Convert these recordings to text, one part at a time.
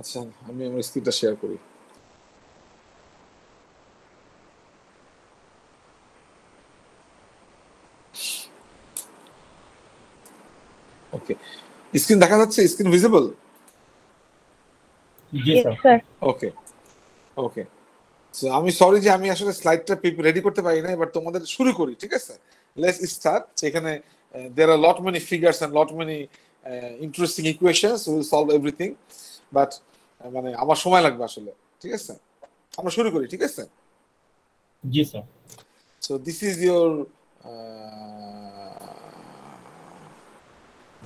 আচ্ছা, আমি আমার স্ক্রিনটা শেয়ার করি। ওকে, স্ক্রিন দেখা যাচ্ছে? Screen visible? জি Yes, sir. sir. Okay okay. So আমি সরি যে আমি আসলে স্লাইডটা রেডি করতে পারি না, বাট তোমাদের শুরু করি, ঠিক আছে? Let's start. এখানে there are lot many figures and lot many interesting equations, will solve everything, but মানে আমার সময় লাগবে আসলে, ঠিক আছে? আমরা শুরু করি, ঠিক আছে? জি sir. So this is your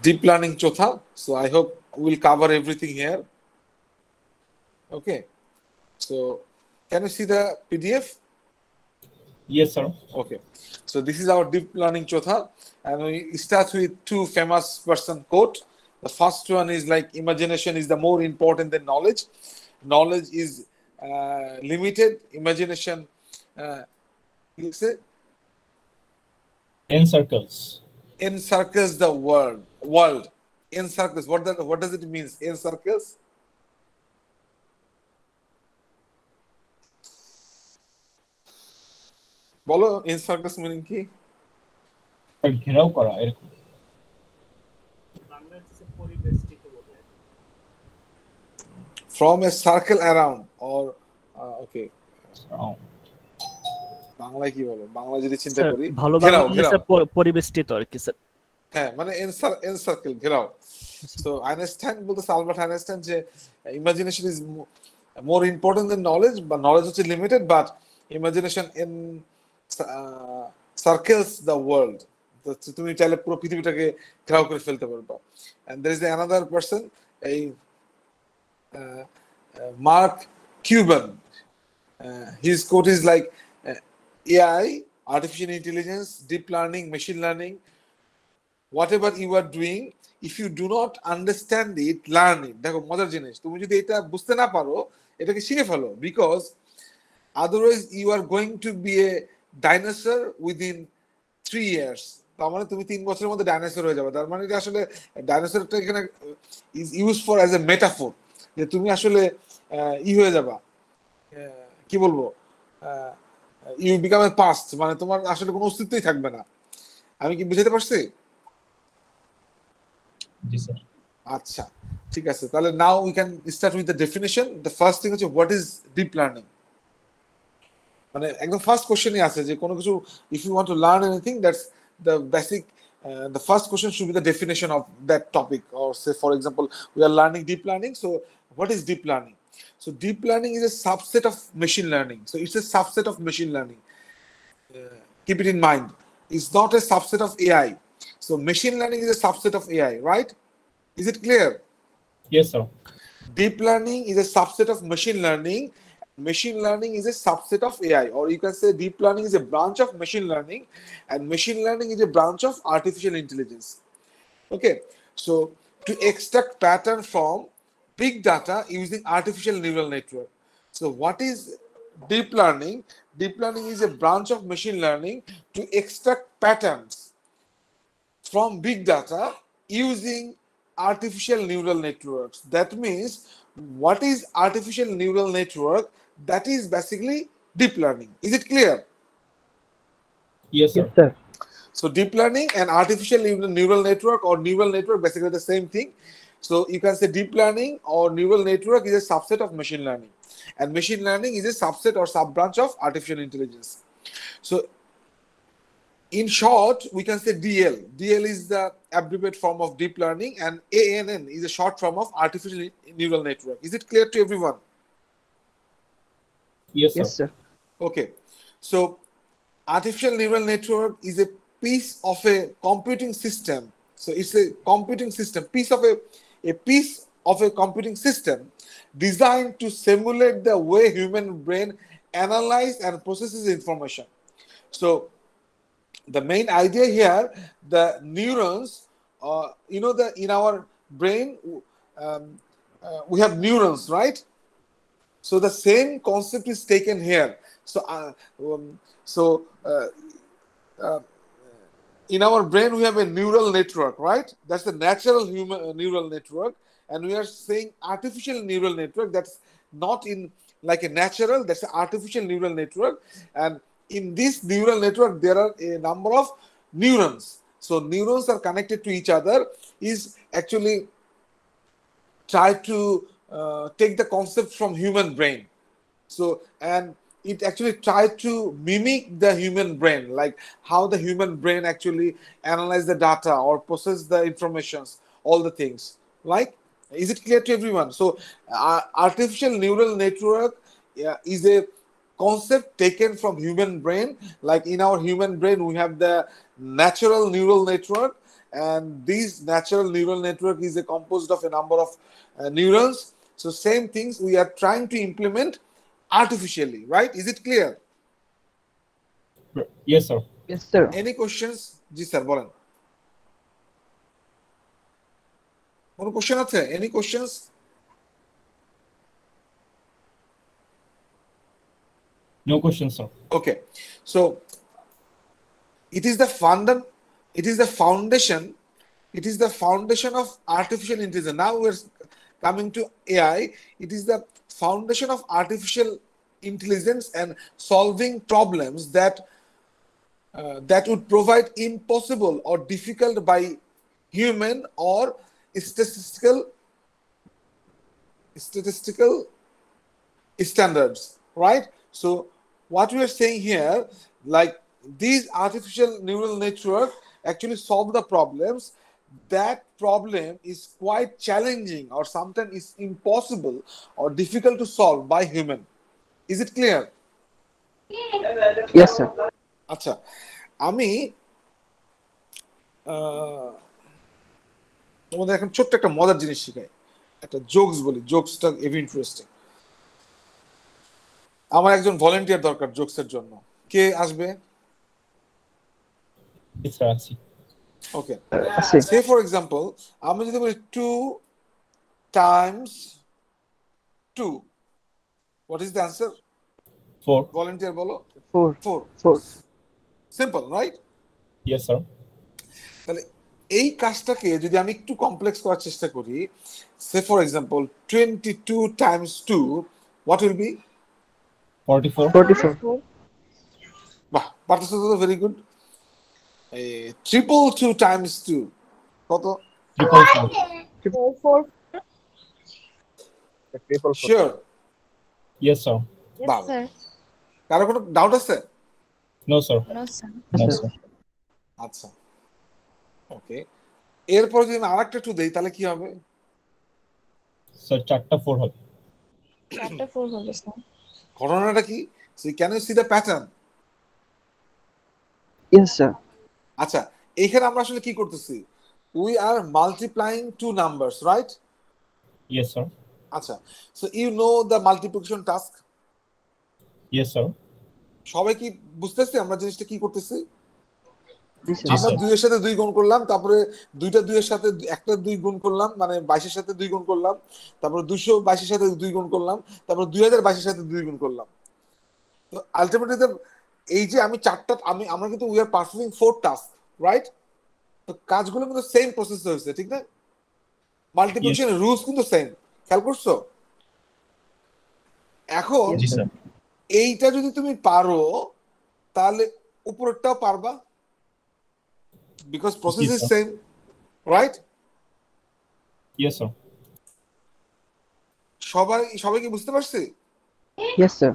deep learning chotha. So I hope we'll cover everything here. Okay. So can you see the PDF? Yes sir. Okay. So this is our deep learning chotha, and we start with two famous person quote. The first one is like, imagination is the more important than knowledge. Knowledge is limited. Imagination, you say, Encircles. encircles the world. Encircles, what does it mean, encircles? বলো, encircles meaning কি? ঘেরাও করা এরকম। From a circle around or okay, বাংলায় কি বলো? বাংলা যদি চিন্তা করি, ভালো ঘেরাও, বাংলা ঘেরাও। পরিবেষ্টিত আর কি স্যার। হ্যাঁ, মানে এনসার্কেল, ঘেরাও। সো আইনস্টাইন বলতেছে, আলবার্ট আইনস্টাইন, যে imagination is more important than knowledge, বা নলেজ হচ্ছে limited, but imagination encircles the world. তুমি চাইলে পুরো পৃথিবীটাকে ঘেরাও করে ফেলতে পারবা। And there is another person, এই Mark Cuban. His quote is like, AI, artificial intelligence, deep learning, machine learning, whatever you are doing, if you do not understand it, learn it. দেখো মজার জিনিস, তুমি যদি এটা বুঝতে না পারো, এটাকে শিখে ফেলো, because otherwise you are going to be a dinosaur within 3 years। তার মানে তুমি 3 বছরের মধ্যে ডাইনোসর হয়ে যাবে। তার মানে এটা আসলে ডাইনোসরটা এখানে is use for as a metaphor, যে তুমি আসলে হয়ে যাবা, কি বলবো, ইউ বিকাম এ পাস্ট, মানে তোমার আসলে কোনো অস্তিত্বই থাকবে না। আমি কি বুঝাতে পারছি? জি স্যার। আচ্ছা, ঠিক আছে, তাহলে now we can start with the definition. The first thing হচ্ছে, হোয়াট ইজ ডিপ লার্নিং। মানে একদম ফার্স্ট কোশ্চেনই আছে যে কোনো কিছু, if you want to learn anything, that's the basic, the first question should be the definition of that topic. Or say, for example, we are learning deep learning, so what is deep learning? So deep learning is a subset of machine learning. So it's a subset of machine learning. Keep it in mind. It's not a subset of AI. So machine learning is a subset of AI, right? Is it clear? Yes sir. Deep learning is a subset of machine learning. Machine learning is a subset of AI, or you can say deep learning is a branch of machine learning, and machine learning is a branch of artificial intelligence. Okay, so to extract pattern from big data using artificial neural network. So what is deep learning? Deep learning is a branch of machine learning to extract patterns from big data using artificial neural networks. That means, what is artificial neural network? That is basically deep learning. Is it clear? Yes sir. Yes, sir. So deep learning and artificial neural network or neural network, basically the same thing. So you can say deep learning or neural network is a subset of machine learning, and machine learning is a subset or sub branch of artificial intelligence. So in short, we can say DL. DL is the abbreviated form of deep learning, and ANN is a short form of artificial neural network. Is it clear to everyone? Yes sir. Yes, sir. Okay. So artificial neural network is a piece of a computing system. So it's a computing system, piece of a computing system designed to simulate the way human brain analyze and processes information. So the main idea here, the neurons, in our brain, we have neurons, right? So the same concept is taken here. So in our brain we have a neural network, right? That's the natural human neural network, and we are saying artificial neural network. That's not in like a natural, that's an artificial neural network. And in this neural network, there are a number of neurons. So neurons are connected to each other, is actually try to take the concept from human brain. So, and it actually tried to mimic the human brain, like how the human brain actually analyze the data or process the informations, all the things. Like, is it clear to everyone? So, artificial neural network is a concept taken from human brain. Like in our human brain, we have the natural neural network, and this natural neural network is composed of a number of neurons. So, same things we are trying to implement artificially, right? Is it clear? Yes, sir. Yes, sir. Any questions? G sir বলেন। কোনো question আছে? Any questions? No questions, sir. Okay. So it is the foundation. It is the foundation of artificial intelligence. Now we're coming to AI. It is the foundation of artificial intelligence and solving problems that would provide impossible or difficult by human or statistical standards, right? So what we are saying here, like these artificial neural network actually solve the problems. That problem is quite challenging or sometimes is impossible or difficult to solve by human. Is it clear? Yes, sir. আচ্ছা, আমি তোমাদের এখন ছোট্ট একটা মজার জিনিস শিখাই, একটা জোকস বলি। জোকসটা হেভি ইন্টারেস্টিং। আমার একজন ভলান্টিয়ার দরকার জোকসের জন্য। কে আসবে? Yes, sir. I see. Okay. See. Say for example, আমি যদি বলি 2 times 2, what is the answer? 4. Volunteer বলো। 4. 4. Simple, right? Yes, sir. তাহলে এই কাজটাকে যদি আমি একটু কমপ্লেক্স করার চেষ্টা করি, say for example 22 times 2, what will be? 44. 44. বাহ, পারতেছো তো, ভেরি গুড। 222 times 2 কত? 444. Sure? Yes, sir. বাহ, কারো কোনো ডাউট আছে? No, sir. No, sir. No, sir. আচ্ছা, ওকে। এরপর যদি আমি আরেকটা 2 দেই তাহলে কি হবে? Sir, 4টা 4 হবে। Chapter 4 হবে, sir. ঘটনাটা কি? So can you see the pattern? Yes, sir. আচ্ছা, এখানে আমরা আসলে কি করতেছি? We are multiplying two numbers, right? Yes, sir. আচ্ছা, so you know the multiplication task? Yes, sir. সবাই কি বুঝতেছে আমরা জিনিসটা কি করতেছি? Yes, sir. আমরা sir. 2 এর সাথে 2 গুণ করলাম, তারপরে দুইটা 2 এর সাথে একটা 2 গুণ করলাম, মানে 22 এর সাথে 2 গুণ করলাম, তারপরে 222 এর সাথে 2 গুণ করলাম, তারপরে 2022 এর সাথে 2 গুণ করলাম। তো আলটিমেটলি এই যে আমি চারটা আমরা কিন্তু we are performing 4 task, right? তো কাজগুলো কিন্তু সেম প্রসেস হয়েছে, ঠিক না? মাল্টিপ্লিকেশন রুলস কিন্তু সেম, খেয়াল করছো? এখন Yes, জি স্যার। এইটা যদি তুমি পারো তাহলে উপরেরটাও পারবা, because process Yes, is sir. Same, right? Yes, sir. সবাই কি বুঝতে পারছি? Yes, sir.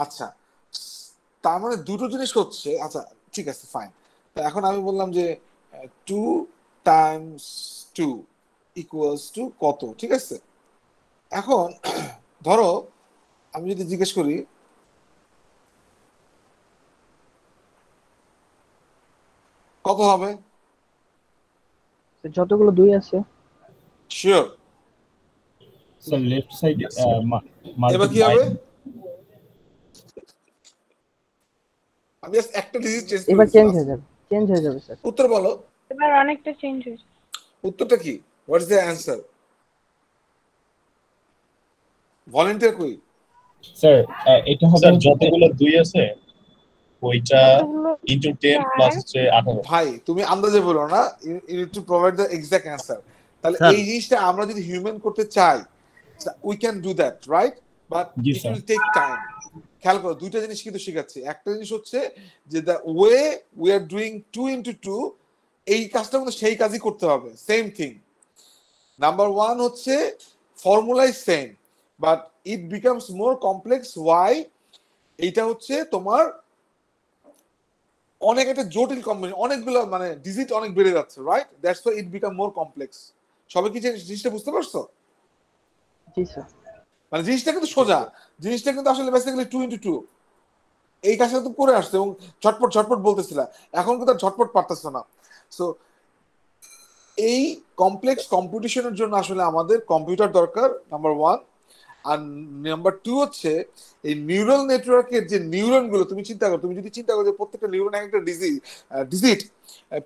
আচ্ছা, তার মানে দুটো জিনিস হচ্ছে। আচ্ছা, ঠিক আছে, ফাইন। তো এখন আমি বললাম যে 2 times 2 equals to কত, ঠিক আছে? এখন ধরো আমি যদি জিজ্ঞেস করি কত হবে? যতগুলো 2 আছে। শিওর? Sir, left side এবার কি হবে? multiply. আমি জাস্ট একটা ডিজিট চেঞ্জ এবার করেছি। চেঞ্জ হয়ে যাবে। চেঞ্জ হয়ে যাবে স্যার। উত্তর বলো, এবার অনেকটা চেঞ্জ হয়েছে। উত্তরটা কি? What is the answer? Volunteer কই? Sir, এটা হবে স্যার যতগুলো 2 আছে ওইটা কতগুলো ইনটু 10 প্লাস হচ্ছে 18। ভাই তুমি আন্দাজে বলো না, you need to provide the exact answer. তাহলে Sir. এই জিনিসটা আমরা যদি হিউম্যান করতে চাই, we can do that, right? But জি, it sir. Will take time. খেয়াল করো, দুইটা জিনিস কিন্তু শেখাচ্ছি। একটা জিনিস হচ্ছে যে the way we are doing 2x2, এই কাজটা কিন্তু সেই কাজই করতে হবে, সেম থিং। নাম্বার ওয়ান হচ্ছে formula is same, but it becomes more complex. Why? এইটা হচ্ছে তোমার অনেক একটা জটিল কম্বিনেশন, অনেকগুলো মানে ডিজিট অনেক বেড়ে যাচ্ছে, right? That's why it become more complex. সবাই কি জিনিসটা বুঝতে পারছো? জি স্যার। মানে জিনিসটা কিন্তু সোজা, জিনিসটা কিন্তু আসলে বেসিক্যালি 2x2 এই কাজটা তো করে আসছে এবং ঝটপট ঝটপট বলতেছিল, এখন কিন্তু আর ঝটপট পারতেছে না। সো এই কমপ্লেক্স কম্পিটিশনের জন্য আসলে আমাদের কম্পিউটার দরকার, নাম্বার ওয়ান। আর নাম্বার টু হচ্ছে এই নিউরাল নেটওয়ার্কের যে নিউরন গুলো, তুমি চিন্তা করো, তুমি যদি চিন্তা করো যে প্রত্যেকটা নিউরন একটা ডিজিট,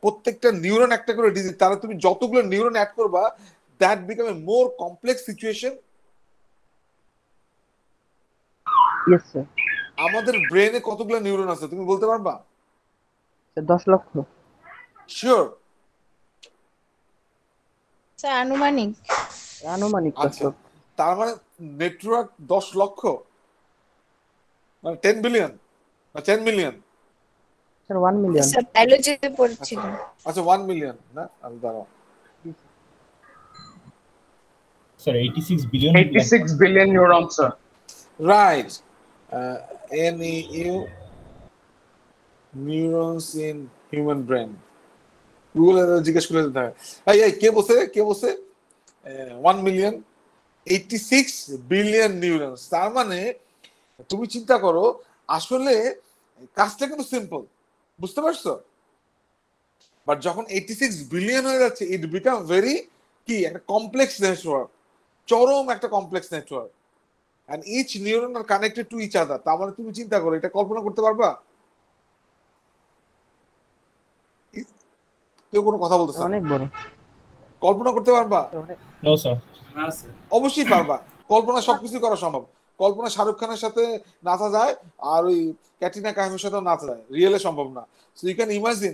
প্রত্যেকটা নিউরন একটা করে ডিজিট, তাহলে তুমি যতগুলো নিউরন অ্যাড করবা, that become a more complex situation. Yes sir. আমাদের ব্রেনে কতগুলো নিউরন আছে তুমি বলতে পারবা? স্যার 10 লক্ষ। শিওর? স্যার আনুমানিক। আনুমানিক আচ্ছা, স্যার। তার মানে নেটওয়ার্ক 10 লক্ষ, মানে 10 বিলিয়ন বা 10 মিলিয়ন? Sir 1 million. স্যার বায়োলজিতে পড়ছিলাম। আচ্ছা 1 মিলিয়ন না, আমি দাঁড়াও। Sir, 86 billion. 86 billion neurons, sir. Right, NEU neurons in human brain. গুগলে জিজ্ঞেস করে দিতে হবে। এই কে বসে 1 মিলিয়ন, 86 বিলিয়ন নিউরনস। তার মানে তুমি চিন্তা করো, আসলে কাজটা কিন্তু সিম্পল, বুঝতে পারছো? বাট যখন 86 বিলিয়ন হয়ে যাচ্ছে, ইট বিকাম ভেরি কি একটা কমপ্লেক্স নেটওয়ার্ক, চরম একটা complex network, and each neuron are connected to each other. তার মানে তুমি চিন্তা করো, এটা কল্পনা করতে পারবা? কেউ কোনো কথা বলতেছে না। অনেক বড়। কল্পনা করতে পারবা? No, sir. অবশ্যই পারবা। কল্পনা সবকিছু করা সম্ভব। কল্পনা শাহরুখ খানের সাথে নাচা যায়, আর ওই ক্যাটরিনা কাইফের সাথেও নাচা যায়, রিয়েলে সম্ভব না। সো ইউ ক্যান ইমাজিন,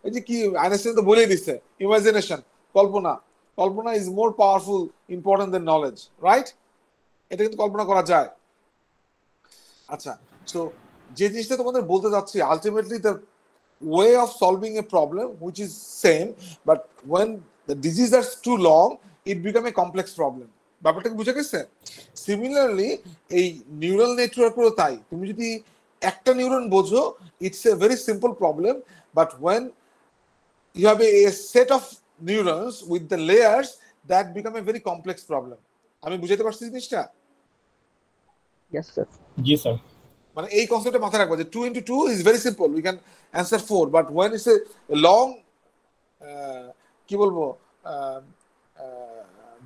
এই যে কি আইনস্টাইন তো বলেই দিচ্ছে, imagination, Kalpana is more powerful important than knowledge, right? এটা কিন্তু কল্পনা করা যায়। আচ্ছা, সো যে জিনিসটা তোমাদের বলতে যাচ্ছি, ultimately the way of solving a problem which is same, but when the disease are too long, it become a complex problem. ব্যাপারটা কি বুঝে গেছে? সিমিলারলি এই নিউরাল নেটওয়ার্কও তাই। তুমি যদি একটা নিউরন বোঝো, it's a very simple problem, but when you have a set of neurons with the layers, that become a very complex problem. আমি বুঝাতে পারছি জিনিসটা? Yes sir. Yes, sir. মানে এই কনসেপ্টে মাথায় রাখবো যে 2 × 2 is very simple, we can answer 4, but when it's a long কি বলবো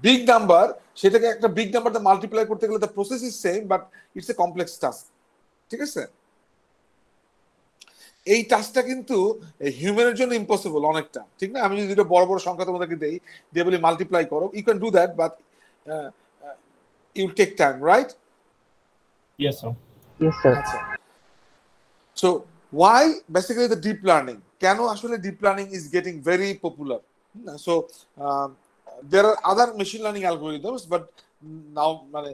বিগ নাম্বার, সেটাকে একটা বিগ নাম্বার মাল্টিপ্লাই করতে গেলে the process is same, but it's a complex task. ঠিক আছে? এই টাস্কটা কিন্তু হিউম্যানের জন্য ইম্পসিবল অনেকটা, ঠিক না? আমি যদি দুটো বড় বড় সংখ্যা তোমাদেরকে দেই, দিয়ে বলি মাল্টিপ্লাই করো, you can do that, but you take time, right? Yes, sir. Yes sir. আচ্ছা, so why basically the deep learning, কেন আসলে deep learning is getting very popular? So there are other machine learning algorithms, but now মানে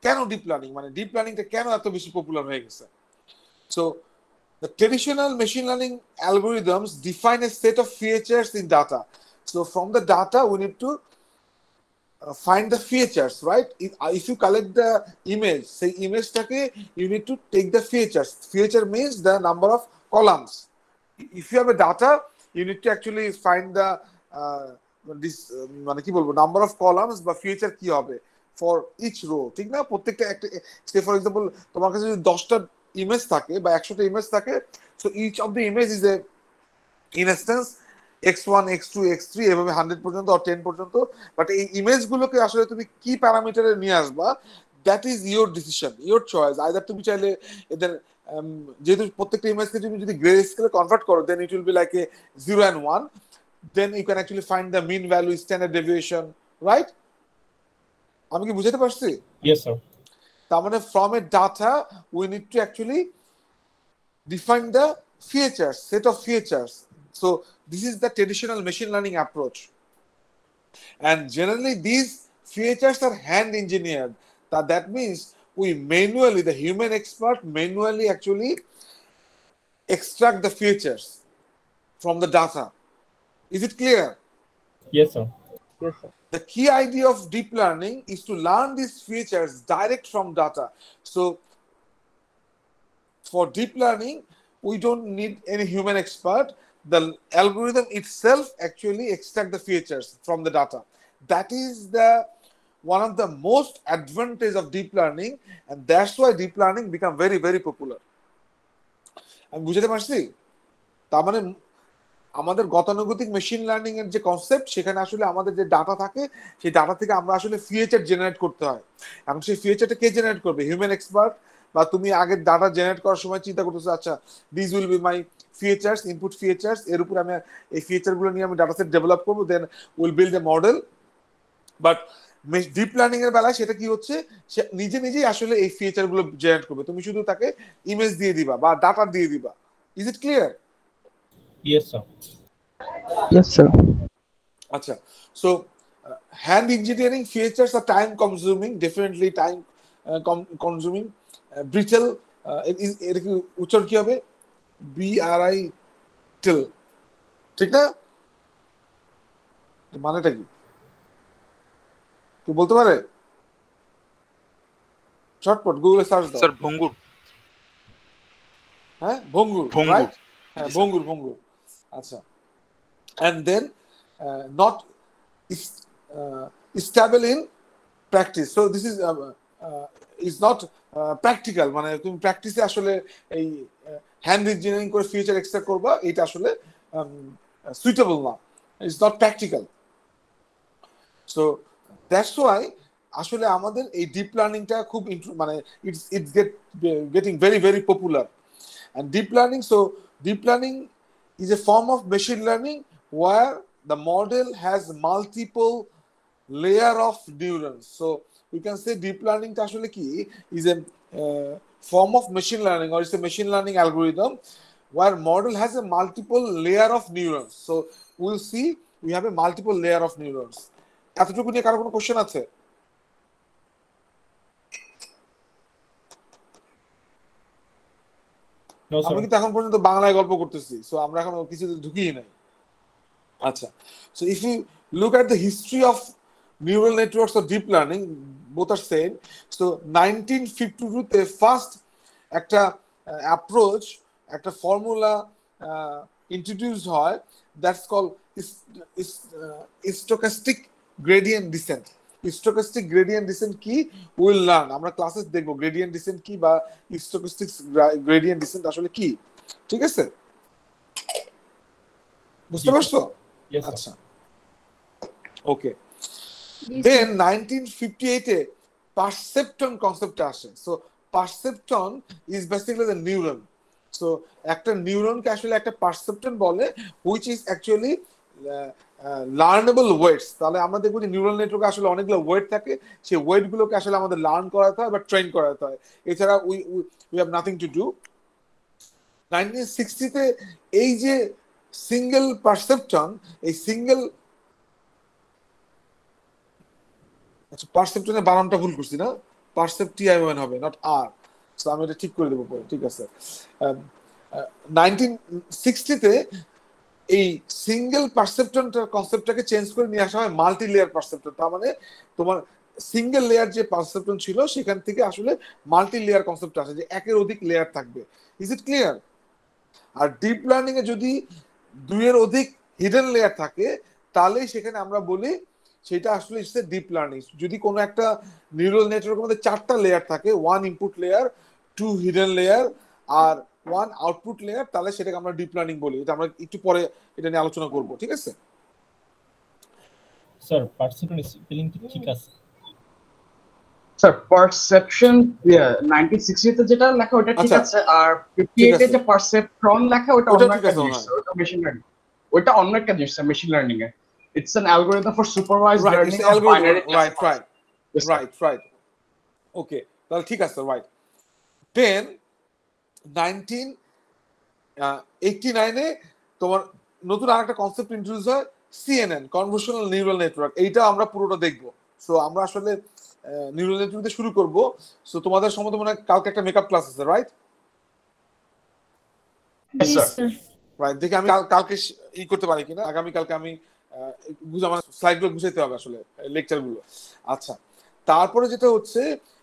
কেন deep learning, মানে deep লার্নিংটা কেন এত বেশি পপুলার হয়ে গেছে? So the traditional machine learning algorithms define a set of features in data. So from the data, we need to find the features, right? If you collect the image, say image take, you need to take the features. Feature means the number of columns. If you have a data, you need to actually find the this মানে কি বলবো, number of columns বা feature কি হবে for each row, ঠিক না? প্রত্যেকটা একটা, say for example তোমার কাছে যদি 10টা ইমেজ থাকে বা 100টা ইমেজ থাকে, so each of the image is a instance x1 x2 x3 এভাবে 100 পর্যন্ত আর 10 পর্যন্ত। বাট এই ইমেজগুলোকে আসলে তুমি কি প্যারামিটারে নিয়ে আসবা, that is your decision, your choice. Either তুমি চাইলে এদের যেহেতু প্রত্যেকটা ইমেজকে তুমি যদি গ্রে স্কেলে কনভার্ট করো, then it will be like a 0 and 1, then you can actually find the mean value, standard deviation, right? আমি কি বুঝাতে পারছি? Yes, sir. তার মানে from a data we need to actually define the features, set of features. So this is the traditional machine learning approach. And generally these features are hand engineered. That means we manually, the human expert manually actually extract the features from the data. Is it clear? Yes, sir. Yes, sir. The key idea of deep learning is to learn these features direct from data. So for deep learning, we don't need any human expert. The algorithm itself actually extract the features from the data. That is the one of the most advantage of deep learning, and that's why deep learning become very, very popular. আমি বুঝতে পারছি? তার মানে আমাদের গতানুগতিক machine learning এর যে concept, সেখানে আসলে আমাদের যে ডাটা থাকে, সেই ডাটা থেকে আমরা আসলে ফিচার জেনারেট করতে হয়। এবং সেই ফিচারটা কে জেনারেট করবে? Human expert. বা তুমি আগে ডাটা জেনারেট করার সময় চিন্তা করতেছো, আচ্ছা this will be my features, input features, এর উপর আমি এই ফিচারগুলো নিয়ে আমি ডাটা সেট ডেভেলপ করবো, then will build a model. But deep learning এর বেলায় সেটা কি হচ্ছে, সে নিজে নিজেই আসলে এই ফিচার গুলো জেনারেট করবে, তুমি শুধু তাকে ইমেজ দিয়ে দিবা বা ডাটা দিয়ে দিবা। Is it clear? Yes, sir. Yes, sir. Acha. So hand engineering features are time consuming, definitely time consuming, brittle, এর কি উচ্চারণ কি হবে? BRITTLE, ঠিক না? মানেটা কি কেউ বলতে পারে? শর্টকাট গুগলে সার্চ দাও। স্যার ভঙ্গুর। হ্যাঁ, ভঙ্গুর, রাইট? হ্যাঁ, ভঙ্গুর। আচ্ছা। And then not stable in practice. So this is not practical. মানে তুমি প্র্যাকটিসে আসলে এই হ্যান্ড ইঞ্জিনিয়ারিং করে ফিচার এক্সট্রাক্ট করবা, এটা আসলে সুইটেবল না। It's not practical. So that's why আসলে আমাদের এই ডিপ লার্নিংটা খুব মানে it's getting very very popular. And deep learning is a form of machine learning where the model has multiple layer of neurons. So you can say deep learning actually is a form of machine learning, or it's a machine learning algorithm where model has a multiple layer of neurons. So we'll see we have a multiple layer of neurons. এতটুকু নিয়ে কারো কোনো question আছে? No, আমরা sir. কিন্তু এখন পর্যন্ত বাংলায় গল্প করতেছি, সো আমরা এখন কিছু ঢুকিয়ে নাই। আচ্ছা, so if you look at the history of neural networks or deep learning, both are same. So 1952 তে ফার্স্ট একটা অ্যাপ্রোচ, একটা ফর্মুলা ইন্ট্রোডিউস হয়, that's call stochastic gradient descent. Stochastic gradient descent কি উইল লার্ন, আমরা ক্লাসে দেখবো gradient descent কি বা স্টোকাস্টিক গ্রেডিয়েন্ট ডিসেন্ট আসলে কি। ঠিক আছে, বুঝতে পারছো? Yes, sir. আচ্ছা, ওকে। দেন 1958 এ পারসেপ্টন কনসেপ্টটা আসে। So perceptron is basically the neuron. So একটা নিউরনকে আসলে একটা পারসেপ্টন বলে, which is actually learnable weights. তাহলে আমরা দেখবো যে নিউরাল নেটওয়ার্কে আসলে অনেকগুলো ওয়েট থাকে, সেই ওয়েট গুলোকে আসলে আমাদের লার্ন করাতে হয় বা ট্রেন করাতে হয়। এছাড়া we have nothing to do. 1960 তে এই যে সিঙ্গেল পারসেপ্টন, এই সিঙ্গেল, আচ্ছা পারসেপ্টনের বানানটা ভুল করছি না, পারসেপ্টিয়ান হবে, নট আর। সো আমি এটা ঠিক করে দেবো পরে, ঠিক আছে। 1960 তে এই সিঙ্গেল পারসেপ্টনটার কনসেপ্টটাকে চেঞ্জ করে নিয়ে আসা হয় মাল্টি লেয়ার পারসেপ্টন। তার মানে তোমার সিঙ্গেল লেয়ার যে পারসেপ্টন ছিল, সেখান থেকে আসলে মাল্টি লেয়ার কনসেপ্ট আসে, যে একের অধিক লেয়ার থাকবে। Is it clear? আর ডিপ লার্নিং এ যদি দুইয়ের অধিক হিডেন লেয়ার থাকে, তাহলে সেখানে আমরা বলি সেটা আসলে ইটস এ ডিপ লার্নিং। যদি কোনো একটা নিউরাল নেটওয়ার্কের মধ্যে 4টা লেয়ার থাকে, 1 ইনপুট লেয়ার, 2 হিডেন লেয়ার আর 1 আউটপুট লেয়ার, তাহলে সেটাকে আমরা ডিপ লার্নিং বলি। এটা আমরা একটু পরে এটা নিয়ে আলোচনা করব, ঠিক আছে? Sir, perception spelling ঠিক আছে? স্যার পারসেপশন 1960 তে যেটা লেখা ওটা ঠিক আচ্ছা, আছে, আর 58 এ আছে। যে পারসেপট্রন লেখা ওটা ওটা অন্য ঠিক একটা আছে, জিনিস, মনে হয়। ওটা মেশিন লার্নিং, ওটা অন্য একটা জিনিস মেশিন লার্নিং এ। It's an algorithm for supervised right, learning it's of algorithm, binary right right Yes, sir. Right. Okay, তাহলে ঠিক আছে, রাইট। দেন 1989 এ তোমার নতুন আরেকটা কনসেপ্ট ইন্ট্রোডিউস হয়, সিএনএন কনভলিউশনাল নিউরাল নেটওয়ার্ক, এইটা আমরা পুরোটা দেখবো। সো আমরা আসলে নিউরাল নেটওয়ার্ক দিয়ে শুরু করব। সো তোমাদের সম্বন্ধে মনে হয় কালকে একটা মেকআপ ক্লাস আছে, রাইট? Yes, জি sir. স্যার। রাইট, দেখি আমি কালকে করতে পারি কিনা। আগামী কালকে আমি আমার স্লাইডগুলো গুছাইতে হবে আসলে, লেকচারগুলো। আচ্ছা, তারপরে যেটা হচ্ছে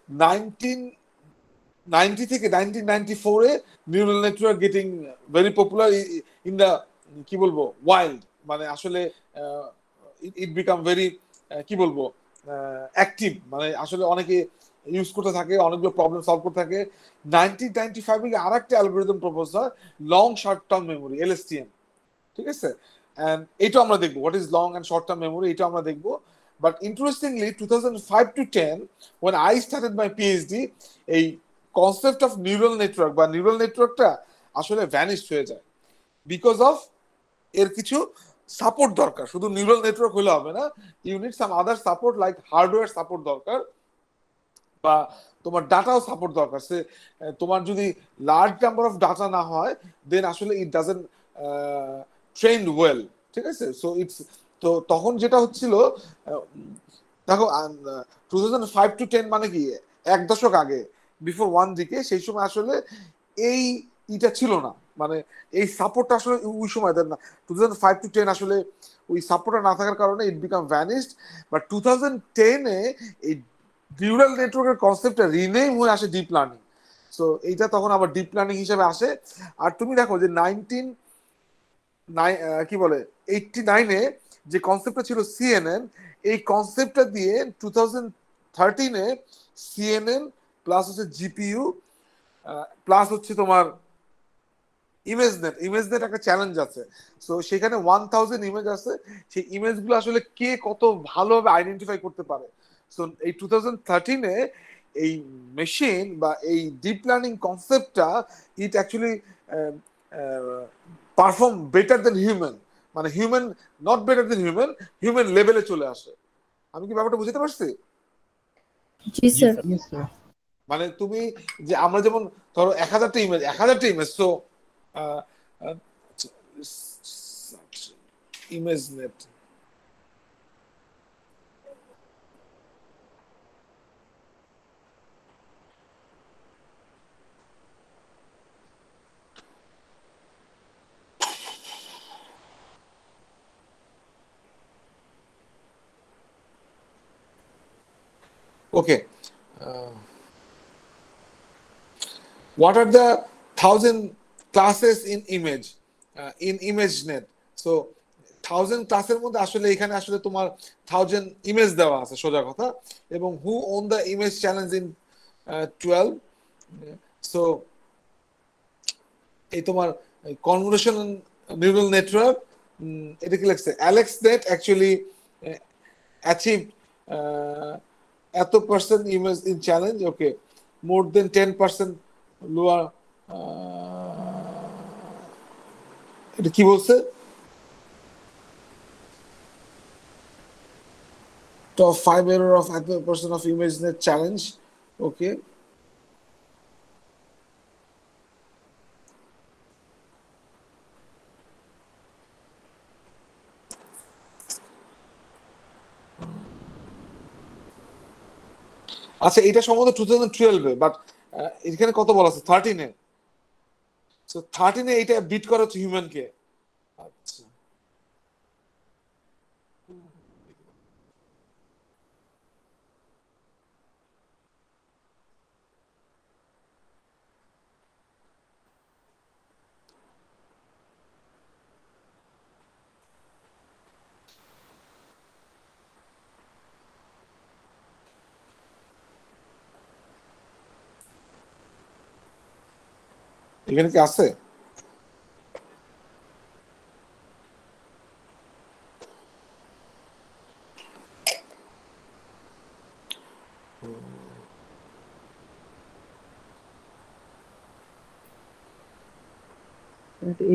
1990 থেকে 1994-এ neural network getting very popular in the কি বলবো ওয়াইল্ড, মানে আসলে ইট বিকাম ভেরি কি বলবো অ্যাক্টিভ, মানে আসলে অনেকে ইউজ করতে থাকে, অনেকগুলো প্রবলেম সলভ করতে থাকে। 1995-এ আর একটা অ্যালগোরিদম প্রপোজ হয়, long short term memory, LSTM. ঠিক আছে, এন্ড এটা আমরা দেখবো what is long and short term memory, এটা আমরা দেখবো। But interestingly 2005 to 10 when I started my PhD, এই কনসেপ্ট অফ নিউরাল নেটওয়ার্ক বা নিউরাল নেটওয়ার্কটা আসলে ভ্যানিশড হয়ে যায় বিকজ অফ এর কিছু সাপোর্ট দরকার। শুধু নিউরাল নেটওয়ার্ক হলে হবে না, you need some other support, like hardware support দরকার, বা তোমার ডাটাও সাপোর্ট দরকার। সে তোমার যদি লার্জ নাম্বার অফ ডাটা না হয়, দেন আসলে ইট ডাজন্ট ট্রেন্ড ওয়েল। ঠিক আছে, সো ইটস, তো তখন যেটা হচ্ছিল, দেখো 2005 to 10 মানে কি এক দশক আগে, বিফোর ওয়ান দিকে, সেই সময় আসলে এই ইটা ছিল না, মানে এই সাপোর্টটা আসলে ওই সময় দেন না। 2005 to 10 আসলে ওই সাপোর্টটা না থাকার কারণে ইট বিকাম ভ্যানিশড। বাট 2010-এ এই নিউরাল নেটওয়ার্কের কনসেপ্টটা রিনেম হয়ে আসে ডিপ লার্নিং। সো এইটা তখন আবার ডিপ লার্নিং হিসেবে আসে। আর তুমি দেখো যে 89-এ যে কনসেপ্টটা ছিল সিএনএন, এই কনসেপ্টটা দিয়ে 2013-এ সিএনএন প্লাস হচ্ছে জিপিইউ প্লাস হচ্ছে তোমার ইমেজনেট একটা চ্যালেঞ্জ আছে। সো সেখানে 1000 ইমেজ আছে, সেই ইমেজগুলো আসলে কে কত ভালোভাবে আইডেন্টিফাই করতে পারে। সো এই 2013-এ এই মেশিন বা এই ডিপ লার্নিং কনসেপ্টটা it actually perform better than human, মানে human not better than human, human লেভেলে চলে আসে। আমি কি ব্যাপারটা বুঝতে পারছি? জি স্যার। Yes, sir. মানে তুমি যে আমরা যেমন ধরো 1000টা image, so ImageNet, okay, what are the 1000 classes in ImageNet? So 1000 ক্লাসের মধ্যে আসলে এখানে আসলে তোমার 1000 ইমেজ দেওয়া আছে সোজা কথা, এবং who own the image challenge in 12. So এই তোমার কনভলিউশন নিউরাল নেটওয়ার্ক, এটা কি লাগছে AlexNet actually achieved এত percent image in challenge, okay, more than 10% lower, এটা কি বলছে, top 5 error of 100% of ImageNet challenge, ওকে। আচ্ছা, এটা সম্ভবত 2012-এ, বাট এখানে কত বলা আছে 13-এ। সো 13-এ এটা বিট করা হচ্ছে হিউম্যানকে। আচ্ছা, এখানে কি আছে?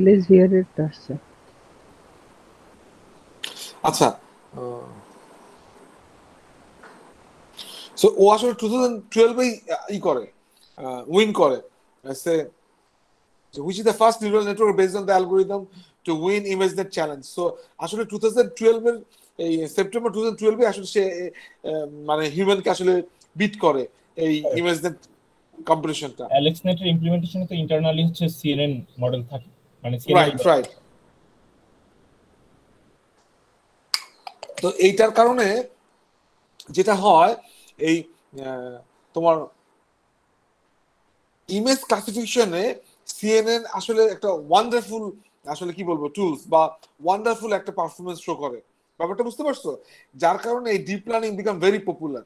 LSVR এর আসছে। আচ্ছা, সো ও আসলে 2012-এই ই করে, উইন করে। সে which is the first neural network based on the algorithm to win ImageNet challenge. So আসলে 2012 এর এই সেপ্টেম্বর 2012 এ আসলে সে মানে হিউম্যানকে আসলে বিট করে এই ImageNet কম্পিটিশনটা। AlexNet এর ইমপ্লিমেন্টেশনে তো ইন্টারনালি হচ্ছে CNN মডেল থাকে, মানে CNN রাইট। তো এইটার কারণে যেটা হয় এই তোমার ইমেজ ক্লাসিফিকেশনে সিএনএন আসলে একটা ওয়ান্ডারফুল আসলে কি বলবো টুলস বা ওয়ান্ডারফুল একটা পারফরমেন্স শো করে, ব্যাপারটা বুঝতে পারছো? যার কারণে এই deep learning become very popular.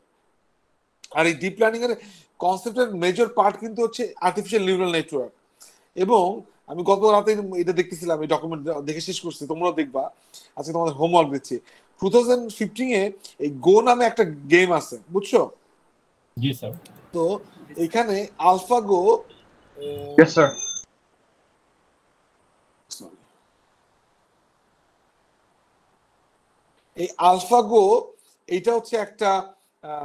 আর এই ডিপ লার্নিং এর কনসেপ্টের মেজর পার্ট কিন্তু হচ্ছে আর্টিফিশিয়াল নিউরাল নেটওয়ার্ক। এবং আমি গত রাতে এটা দেখতেছিলাম, এই ডকুমেন্ট দেখে শেষ করছি, তোমরাও দেখবা, আজকে তোমাদের হোমওয়ার্ক দিচ্ছি। 2015 এ এই গো নামে একটা গেম আছে, বুঝছো? জি স্যার। তো এখানে আলফাগো Yes, sir. এই আলফাগো এটা হচ্ছে একটা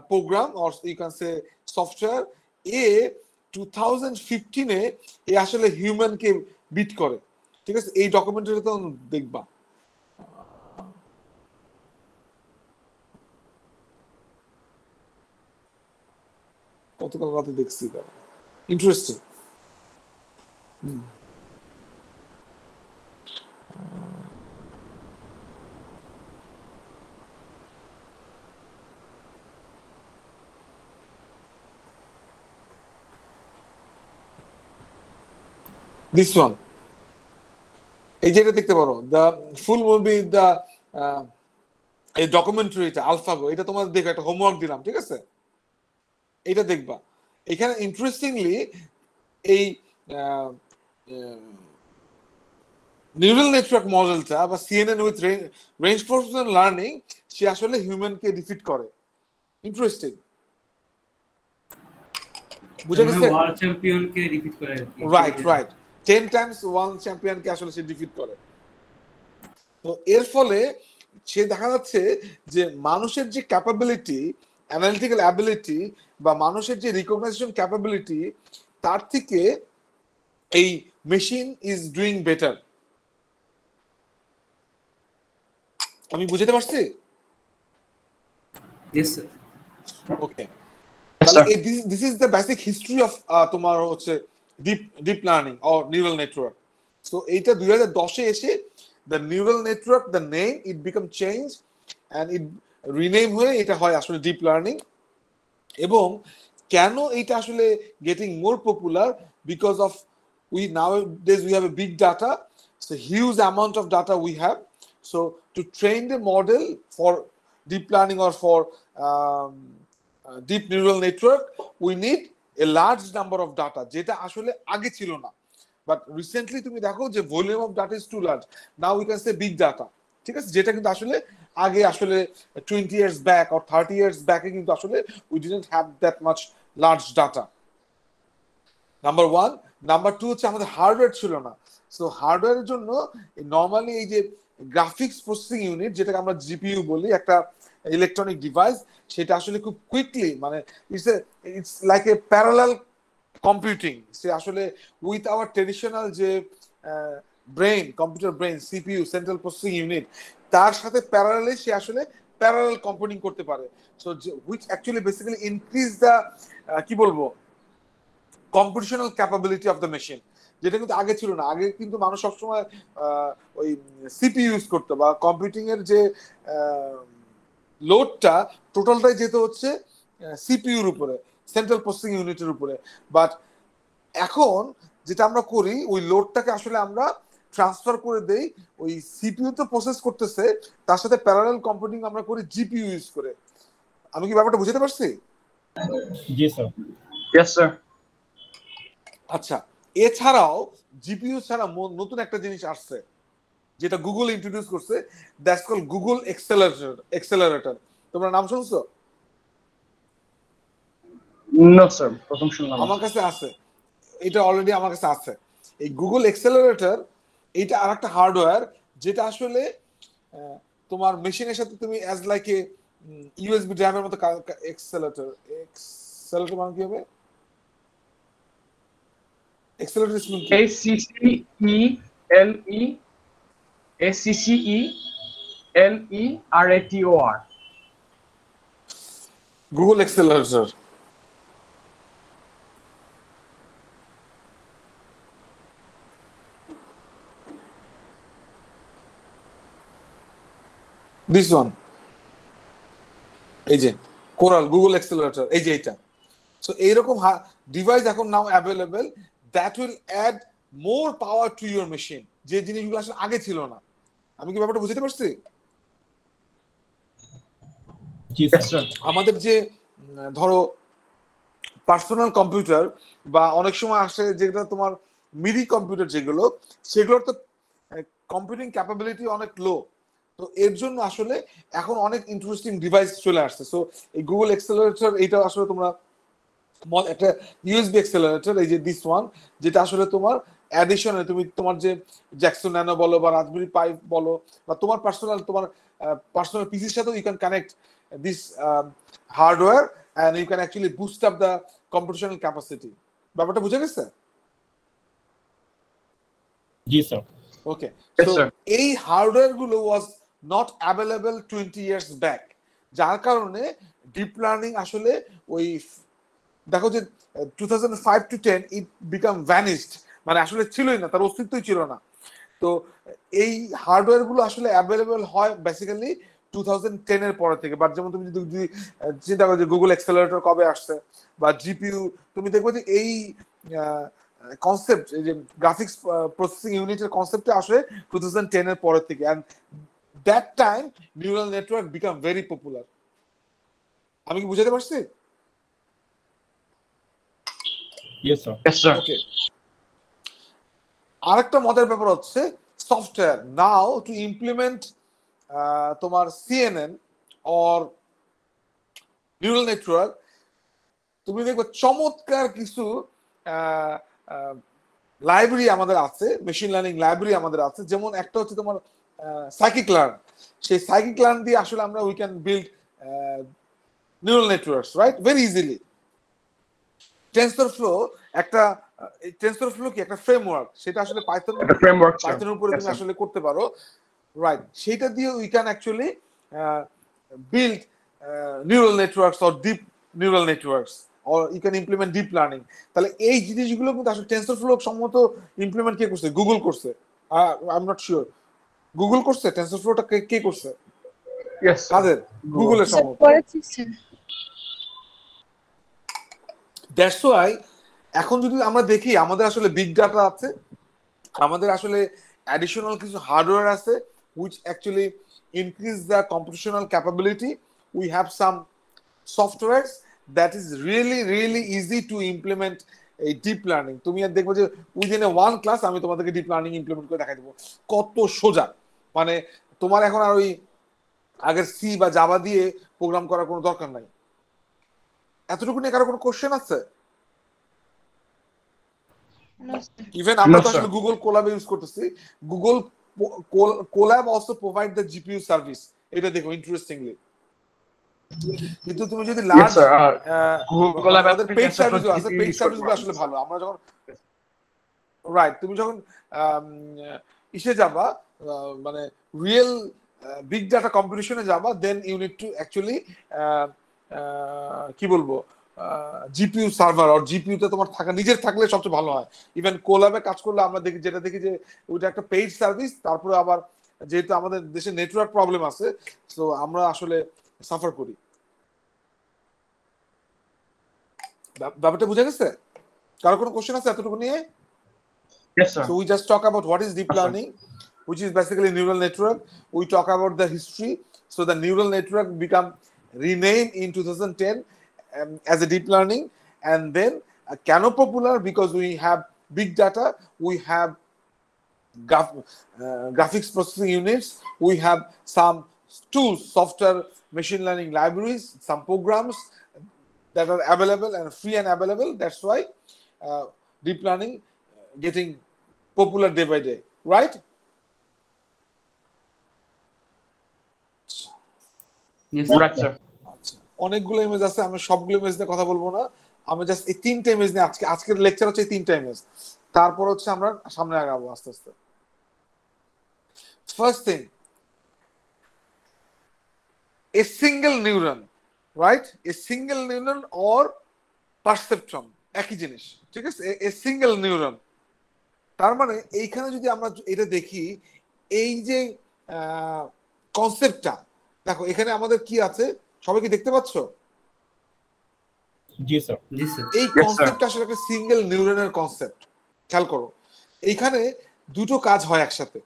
program or you can say software. 2015 এ এ আসলে হিউম্যানকে বিট করে, ঠিক আছে? এই ডকুমেন্টারি তো দেখবা। গতকাল রাতে দেখছি, ইন্টারেস্টিং। This one, এই যেটা দেখতে পারো, দ্য ফুল মুভি, দ্য এই ডকুমেন্টারিটা আলফাগো, এটা তোমাদের দেখো, একটা হোমওয়ার্ক দিলাম, ঠিক আছে? এটা দেখবা। এখানে ইন্টারেস্টিংলি এই নিউরাল নেটওয়ার্ক মডেলটা বা সিএনএন উইথ রেইনফোর্সমেন্ট লার্নিং সে আসলে হিউম্যানকে ডিফিট করে। ইন্টারেস্টিং, বুঝা গেছে? ওয়ার্ল্ড চ্যাম্পিয়নকে ডিফিট করে। রাইট 10 টাইমস ওয়ার্ল্ড চ্যাম্পিয়নকে আসলে সে ডিফিট করে। তো এর ফলে সে দেখা যাচ্ছে যে মানুষের যে ক্যাপাবিলিটি, অ্যানালিটিক্যাল অ্যাবিলিটি বা মানুষের যে রিকগনাইজেশন ক্যাপাবিলিটি, তার থেকে এই মেশিন ইজ ডুইং বেটার। আমি বুঝতে পারছি? Yes, sir. Okay, Yes, sir. This is the basic history of তোমার হচ্ছে deep learning or neural network. So এইটা 2010 এ এসে the neural network, the name, it become changed and it rename হয়ে এটা হয় আসলে ডিপ লার্নিং। এবং কেন এটা আসলে getting more popular? Because of nowadays we have a big data, so huge amount of data we have. So to train the model for deep learning or for deep neural network, we need a large number of data, যেটা আসলে আগে ছিল না। But recently তুমি দেখো যে volume of data is too large. Now we can say big data, ঠিক আছে? যেটা কিন্তু আসলে আগে আসলে 20 years back or 30 years back এ কিন্তু আসলে we didn't have that much large data. Number 1, number 2 হচ্ছে আমাদের হার্ডওয়্যার ছিল না। সো হার্ডওয়্যারের জন্য নরমালি এই যে গ্রাফিক্স প্রসেসিং ইউনিট, যেটাকে আমরা জিপিইউ বলি, একটা ইলেকট্রনিক ডিভাইস, সেটা আসলে খুব কুইকলি, মানে it's like a parallel computing. সে আসলে উইথ আওয়ার ট্রেডিশনাল যে brain, computer brain, CPU, central processing unit, তার সাথে প্যারালালে সে আসলে প্যারালাল কম্পিউটিং করতে পারে। So which actually basically increase the কি বলবো computational capability of the machine, যেটা কিন্তু আগে ছিল না। আগে কিন্তু মানুষ সবসময় ওই সিপিইউ ইউজ করতো, বা কম্পিউটিং এর যে লোডটা টোটালটাই যেতে হচ্ছে সিপিইউর উপরে, সেন্ট্রাল প্রসেসিং ইউনিটের উপরে। বাট এখন যেটা আমরা করি, ওই লোডটাকে আসলে আমরা ট্রান্সফার করে দেই, ওই সিপিইউ তো প্রসেস করতেছে, তার সাথে প্যারালাল কম্পিউটিং আমরা করি জিপিইউ ইউজ করে। আমি কি ব্যাপারটা বুঝতে পারছি? জি স্যার। Yes, sir. আচ্ছা, এছাড়াও জিপিইউ ছাড়া নতুন একটা জিনিস আসছে, যেটা গুগল ইন্ট্রোডিউস করছে, দ্যাটস কল গুগল এক্সেলারেটর। তোমরা নাম শুনছো? No, sir. প্রথম শুনলাম। আমার কাছে আছে, এটা অলরেডি আমার কাছে আছে। এই গুগল এক্সেলারেটর, এটা আর একটা হার্ডওয়্যার, যেটা আসলে তোমার মেশিনের সাথে তুমি অ্যাজ লাইক এ ইউএসবি ড্রাইভের মতো এক্সেলারেটর মানে কি হবে? Accelerator ACCELE ACCELERATOR. Google Accelerator. This one. এই যে কোরাল গুগল অ্যাক্সেলারেটর এই যে এটা সো এইরকম ডিভাইস এখন now available that will add more power to your machine যে জিনিসগুলো আসলে আগে ছিল না আমি কি ব্যাপারটা বুঝতে পারছি জি Yes, স্যার sir. আমাদের যে ধরো পার্সোনাল কম্পিউটার বা অনেক সময় আসে যেটা তোমার মিডি কম্পিউটার যেগুলো সেগুলোর তো কম্পিউটিং ক্যাপাবিলিটি অনেক লো তো এর জন্য আসলে এখন অনেক ইন্টারেস্টিং ডিভাইস চলে আসছে সো এই গুগল অ্যাক্সেলারেটর এইটা আসলে তোমরা একটা ইউএসবি অ্যাক্সেলারেটর এই যে দিস ওয়ান যেটা আসলে তোমার অ্যাডিশনে তুমি তোমার যে জ্যাকসন ন্যানো বলো বা রাসবেরি পাই বলো বা তোমার পার্সোনাল পিসির সাথে you can connect this hardware and you can actually boost up the computational capacity ব্যাপারটা বুঝে গেছে জি sir okay Yes, so sir. এই হার্ডওয়্যার গুলো was not available 20 years back যার কারণে ডিপ লার্নিং আসলে ওই দেখো যে 2005 to 10 ইট বিকাম ভ্যানিশড মানে আসলে ছিলই না তার অস্তিত্বই ছিল না তো এই হার্ডওয়্যার গুলো আসলে অ্যাভেলেবল হয় বেসিক্যালি 2010 এর পরে থেকে বাট যেমন তুমি যদি চিন্তা করো যে গুগল অ্যাক্সেলারেটর কবে আসছে বা জিপিইউ তুমি দেখবে যে এই কনসেপ্ট এই যে গ্রাফিক্স প্রসেসিং ইউনিটের কনসেপ্টে আসে 2010 এর পরে থেকে and that time neural network became very popular আমি কি বুঝাতে পারছি yes sir Yes, sir. Okay আরেকটা মজার ব্যাপার হচ্ছে সফটওয়্যার নাও টু ইমপ্লিমেন্ট তোমার সিএনএন অর নিউরাল নেটওয়ার্ক তুমি দেখবে চমৎকার কিছু লাইব্রেরি আমাদের আছে মেশিন লার্নিং লাইব্রেরি আমাদের আছে যেমন একটা হচ্ছে তোমার সাইকিক লার্ন সেই সাইকিক লার্ন দিয়ে আসলে আমরা we can build neural networks right very easily TensorFlow একটা টেনসরফ্লো কি একটা ফ্রেমওয়ার্ক সেটা আসলে পাইথন The framework, sir. পাইথনের উপরে Yes, তুমি sir. আসলে করতে পারো রাইট সেটা দিয়ে we can actually build neural networks or deep neural networks or you can implement deep learning তাহলে এই জিনিসগুলো কিন্তু আসলে টেনসরফ্লো সম্মত ইমপ্লিমেন্ট কে করছে গুগল করছে I am not sure Google করছে টেনসরফ্লোটা কে করছে Yes, sir. কাদের গুগলের স্যার সম্মত করেছি স্যার দ্যাটস ওয়াই এখন যদি আমরা দেখি আমাদের আসলে বিগ ডাটা আছে আমাদের আসলে অ্যাডিশনাল কিছু হার্ডওয়্যার আছে which actually increase the computational capability we have some softwares that is really easy to implement a deep learning তুমি আর দেখবে যে within a one class আমি তোমাদেরকে ডিপ লার্নিং ইমপ্লিমেন্ট করে দেখাই দেবো কত সোজা মানে তোমার এখন আর ওই আগের সি বা জাভা দিয়ে প্রোগ্রাম করার কোনো দরকার নাই এতটুকু নিয়ে কারো কোনো কোশ্চেন আছে ইভেন আমরা তো No, sir. আসলে গুগল কোলাব ইউজ করতেছি Google collab also provide the GPU service এটা দেখো ইন্টারেস্টিংলি কিন্তু তুমি যদি Yes, large sir. Google Colab আমাদের পেইড application সার্ভিস for আছে GPU পেইড use সার্ভিস করতে আসলে ভালো আমরা যখন রাইট তুমি যখন ইসে যাবা মানে রিয়েল বিগ ডাটা কম্পিটিশনে যাবা then you need to actually কি বলবো জিপিইউ সার্ভার আর জিপিইউতে তোমার থাকা নিজের থাকলে সবচেয়ে ভালো হয় ইভেন কোলাবে কাজ করলে আমরা দেখি যেটা দেখি যে ওইটা একটা পেইড সার্ভিস তারপরে আবার যেহেতু আমাদের দেশে নেটওয়ার্ক প্রবলেম আছে তো আমরা আসলে সাফার করি ব্যাপারটা বুঝে গেছে কারো কোনো কোশ্চেন আছে এতটুকু নিয়ে Yes, sir. So we just talk about what is deep learning, which is basically neural network. We talk about the history. So the neural network become renamed in 2010 as a deep learning, and then Cano popular because we have big data, we have graphics processing units, we have some tools, software, machine learning libraries, some programs that are available and free and available. That's why deep learning getting popular day by day, right? Yes, correct, sir. অনেকগুলো image আছে আমি সবগুলো image নিয়ে কথা বলবো না আমি just এই তিনটা ইমেজ নিয়ে আজকের লেকচার হচ্ছে এই তিনটা ইমেজ তারপর হচ্ছে আমরা সামনে আগাবো আস্তে আস্তে First thing, a single neuron, right? A single neuron or perceptron, একই জিনিস, ঠিক আছে? a single neuron, তার মানে এইখানে যদি আমরা এটা দেখি, এই যে কনসেপ্টটা দেখো, এখানে আমাদের কি আছে সবাই কি দেখতে পাচ্ছ? জি স্যার। এই কনসেপ্টটা আসলে একটা সিঙ্গেল নিউরনের কনসেপ্ট। খেয়াল করো, এইখানে দুটো কাজ হয় একসাথে।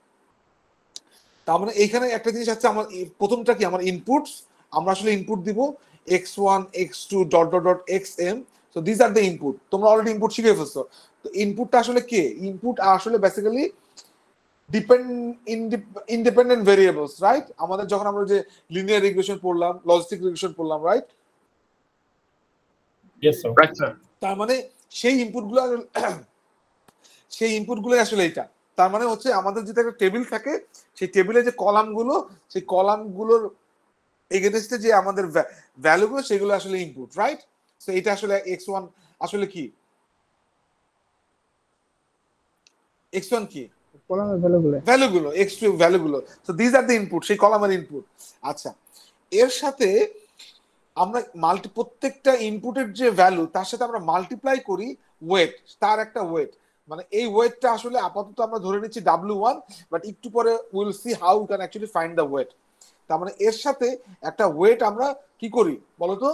তার মানে এইখানে একটা জিনিস আছে, আমার প্রথমটা কি, আমার ইনপুটস, আমরা আসলে ইনপুট দিব x1 x2 dot dot dot xm, so this are the input. তোমরা অলরেডি ইনপুট শিখে ফেলছো। তো ইনপুটটা আসলে কি? ইনপুট আসলে বেসিক্যালি ইন্ডিপেন্ডেন্ট ভেরিয়েবলস, রাইট? আমাদের যখন আমরা যে লিনিয়ার রিগ্রেশন পড়লাম, লজিস্টিক রিগ্রেশন পড়লাম, right? Yes sir. Right sir. তার মানে সেই ইনপুটগুলো আসলে এইটা। তার মানে হচ্ছে আমাদের যেটা একটা টেবিল থাকে, সেই টেবিলে যে কলামগুলো, সেই কলামগুলোর এগেইনস্টে যে আমাদের ভ্যালুগুলো, সেগুলো আসলে ইনপুট, রাইট? সো এটা আসলে x1 আসলে কি, x1 কি কলামের ভ্যালুগুলো, ভ্যালুগুলো, x2 ভ্যালুগুলো। So this are the input, সেই কলামের ইনপুট। আচ্ছা, এর সাথে আমরা প্রত্যেকটা ইনপুটের যে ভ্যালু, তার সাথে আমরা মাল্টিপ্লাই করি ওয়েট, তার একটা ওয়েট। মানে এই ওয়েটটা আসলে আপাতত আমরা ধরে নিচ্ছি W1, বাট একটু পরে will see how you can actually find the weight. তার মানে এর সাথে একটা ওয়েট আমরা কি করি বলতো?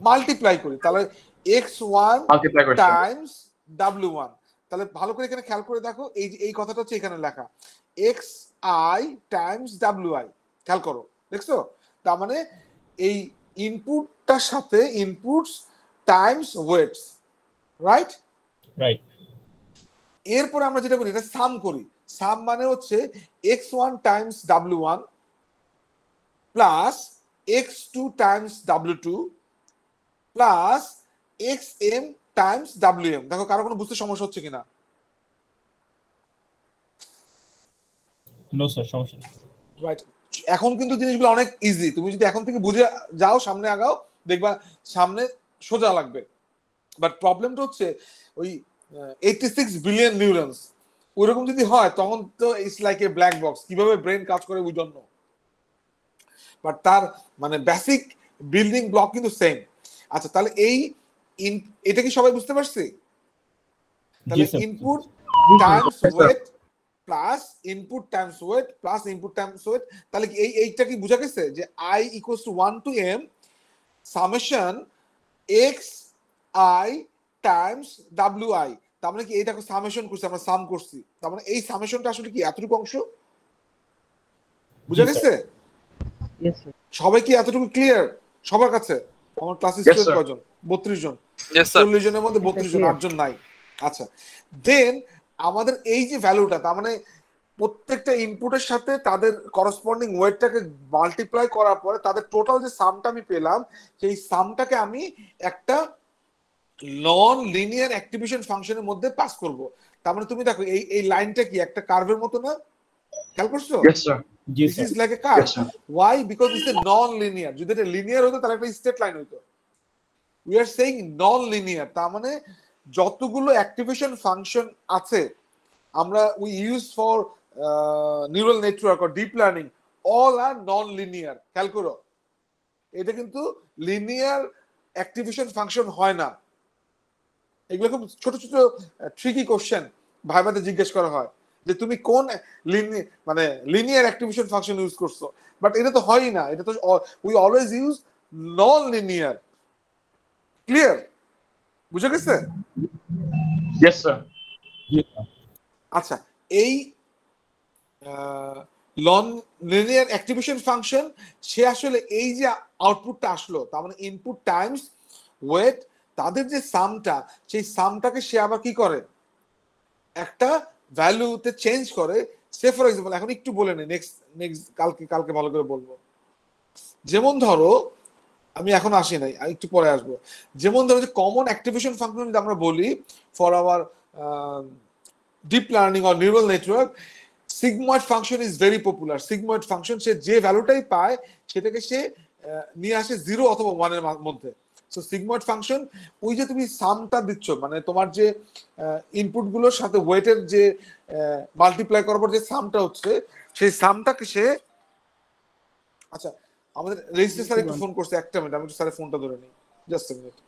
মাল্টিপ্লাই করি। তাহলে x1 টাইমস W1। তাহলে ভালো করে এখানে খেয়াল করে দেখো, এই কথাটা হচ্ছে এখানে লেখা xi টাইমস wi। খেয়াল করো, দেখছো? তার মানে এই ইনপুটটার সাথে ইনপুটস টাইমস ওয়েটস, রাইট? এরপরে আমরা যেটা করি, এটা সাম করি। সাম মানে হচ্ছে x1 Times w1 plus x2 Times w2 plus xm Times wm। দেখো কারো কোনো বুঝতে সমস্যা হচ্ছে কিনা? নো স্যার, সমস্যা নেই। রাইট, এখন কিন্তু জিনিসগুলো অনেক ইজি। তুমি যদি এখন থেকে বুঝে যাও, সামনে আগাও, দেখবা সামনে সোজা লাগবে। বাট প্রবলেমটা হচ্ছে ওই 86 বিলিয়ন নিউরনস, ওইরকম যদি হয় তখন তো it's like a black box. কিভাবে ব্রেন কাজ করে উই ডোন্ট নো, বাট তার মানে বেসিক বিল্ডিং ব্লক কিন্তু সেম। আচ্ছা, তাহলে এটা কি সবাই বুঝতে পারছি? তাহলে input times weight plus input times weight plus input times weight, তাহলে কি এইটা কি বোঝা গেছে যে i equals to 1 to m summation x i times wi। তার মানে কি এইটাকে সামেশন করছি, আমরা সাম করছি। তার মানে এই সামেশনটা আসলে কি এতটুকু অংশ বুঝা গেছে? Yes sir. সবাই কি এতটুকু ক্লিয়ার সবার কাছে? আমার ক্লাসে স্টুডেন্ট কয়জন? 32 জন। 40 জনের মধ্যে 32 জন, 8 জন নাই। আচ্ছা, দেন আমাদের এই যে ভ্যালুটা, তার মানে প্রত্যেকটা ইনপুটের সাথে তাদের করসপন্ডিং ওয়েটটাকে মাল্টিপ্লাই করার পরে তাদের টোটাল যে সামটা আমি পেলাম, সেই সামটাকে আমি একটা নন লিনিয়ার অ্যাক্টিভেশন ফাংশনের মধ্যে পাস করব। তার মানে তুমি দেখো এই লাইনটা কি একটা কার্ভের মতো না? খেয়াল করছো? Yes sir. This is like a curve. Yes sir. Why? Because it's a non-linear. যদি এটা লিনিয়ার হতো তাহলে একটা স্ট্রেট লাইন হতো। We are saying non-linear, তার মানে যতগুলো অ্যাক্টিভেশন ফাংশন আছে আমরা we use for neural network or deep learning, all are non-linear. খেয়াল করো, এটা কিন্তু লিনিয়ার অ্যাক্টিভেশন ফাংশন হয় না। এগুলো খুব ছোট ছোট ট্রিকি কোশ্চেন ভাইভাতে জিজ্ঞেস করা হয় যে তুমি কোন মানে লিনিয়ার অ্যাক্টিভেশন ফাংশন ইউজ করছো, বাট এটা তো হয়ই না। এটা তো we always use non linear. Clear? বুঝে গেছে? Yes sir. আচ্ছা, এই নন লিনিয়ার অ্যাক্টিভেশন ফাংশন সে আসলে এই যে আউটপুটটা আসলো, তার মানে ইনপুট টাইমস ওয়েট, তাদের যে সামটা, সেই সামটাকে সে আবার কি করে একটা ভ্যালুতে চেঞ্জ করে। সে ফর এক্সাম্পল এখন একটু বলে নে, নেক্সট কালকে ভালো করে বলবো। যেমন ধরো, আমি এখন আসি নাই, একটু পরে আসবো। যেমন ধরো যে কমন অ্যাক্টিভেশন ফাংশন যদি আমরা বলি for our deep learning or neural network, sigmoid function is very popular. Sigmoid function সে যে ভ্যালুটাই পায় সেটাকে সে নিয়ে আসে 0 অথবা 1 এর মধ্যে। সো সিগময়েড ফাংশন ওই যে তুমি সামটা দিচ্ছ, মানে তোমার যে ইনপুট গুলোর সাথে ওয়েটের যে মাল্টিপ্লাই করার পর যে সামটা হচ্ছে, সেই সামটাকে সে, আচ্ছা আমাদের রেজিস্ট্রার স্যার একটু ফোন করছে, একটা মিনিট আমি একটু স্যারের ফোনটা ধরে নিই, জাস্ট এ মিনিট।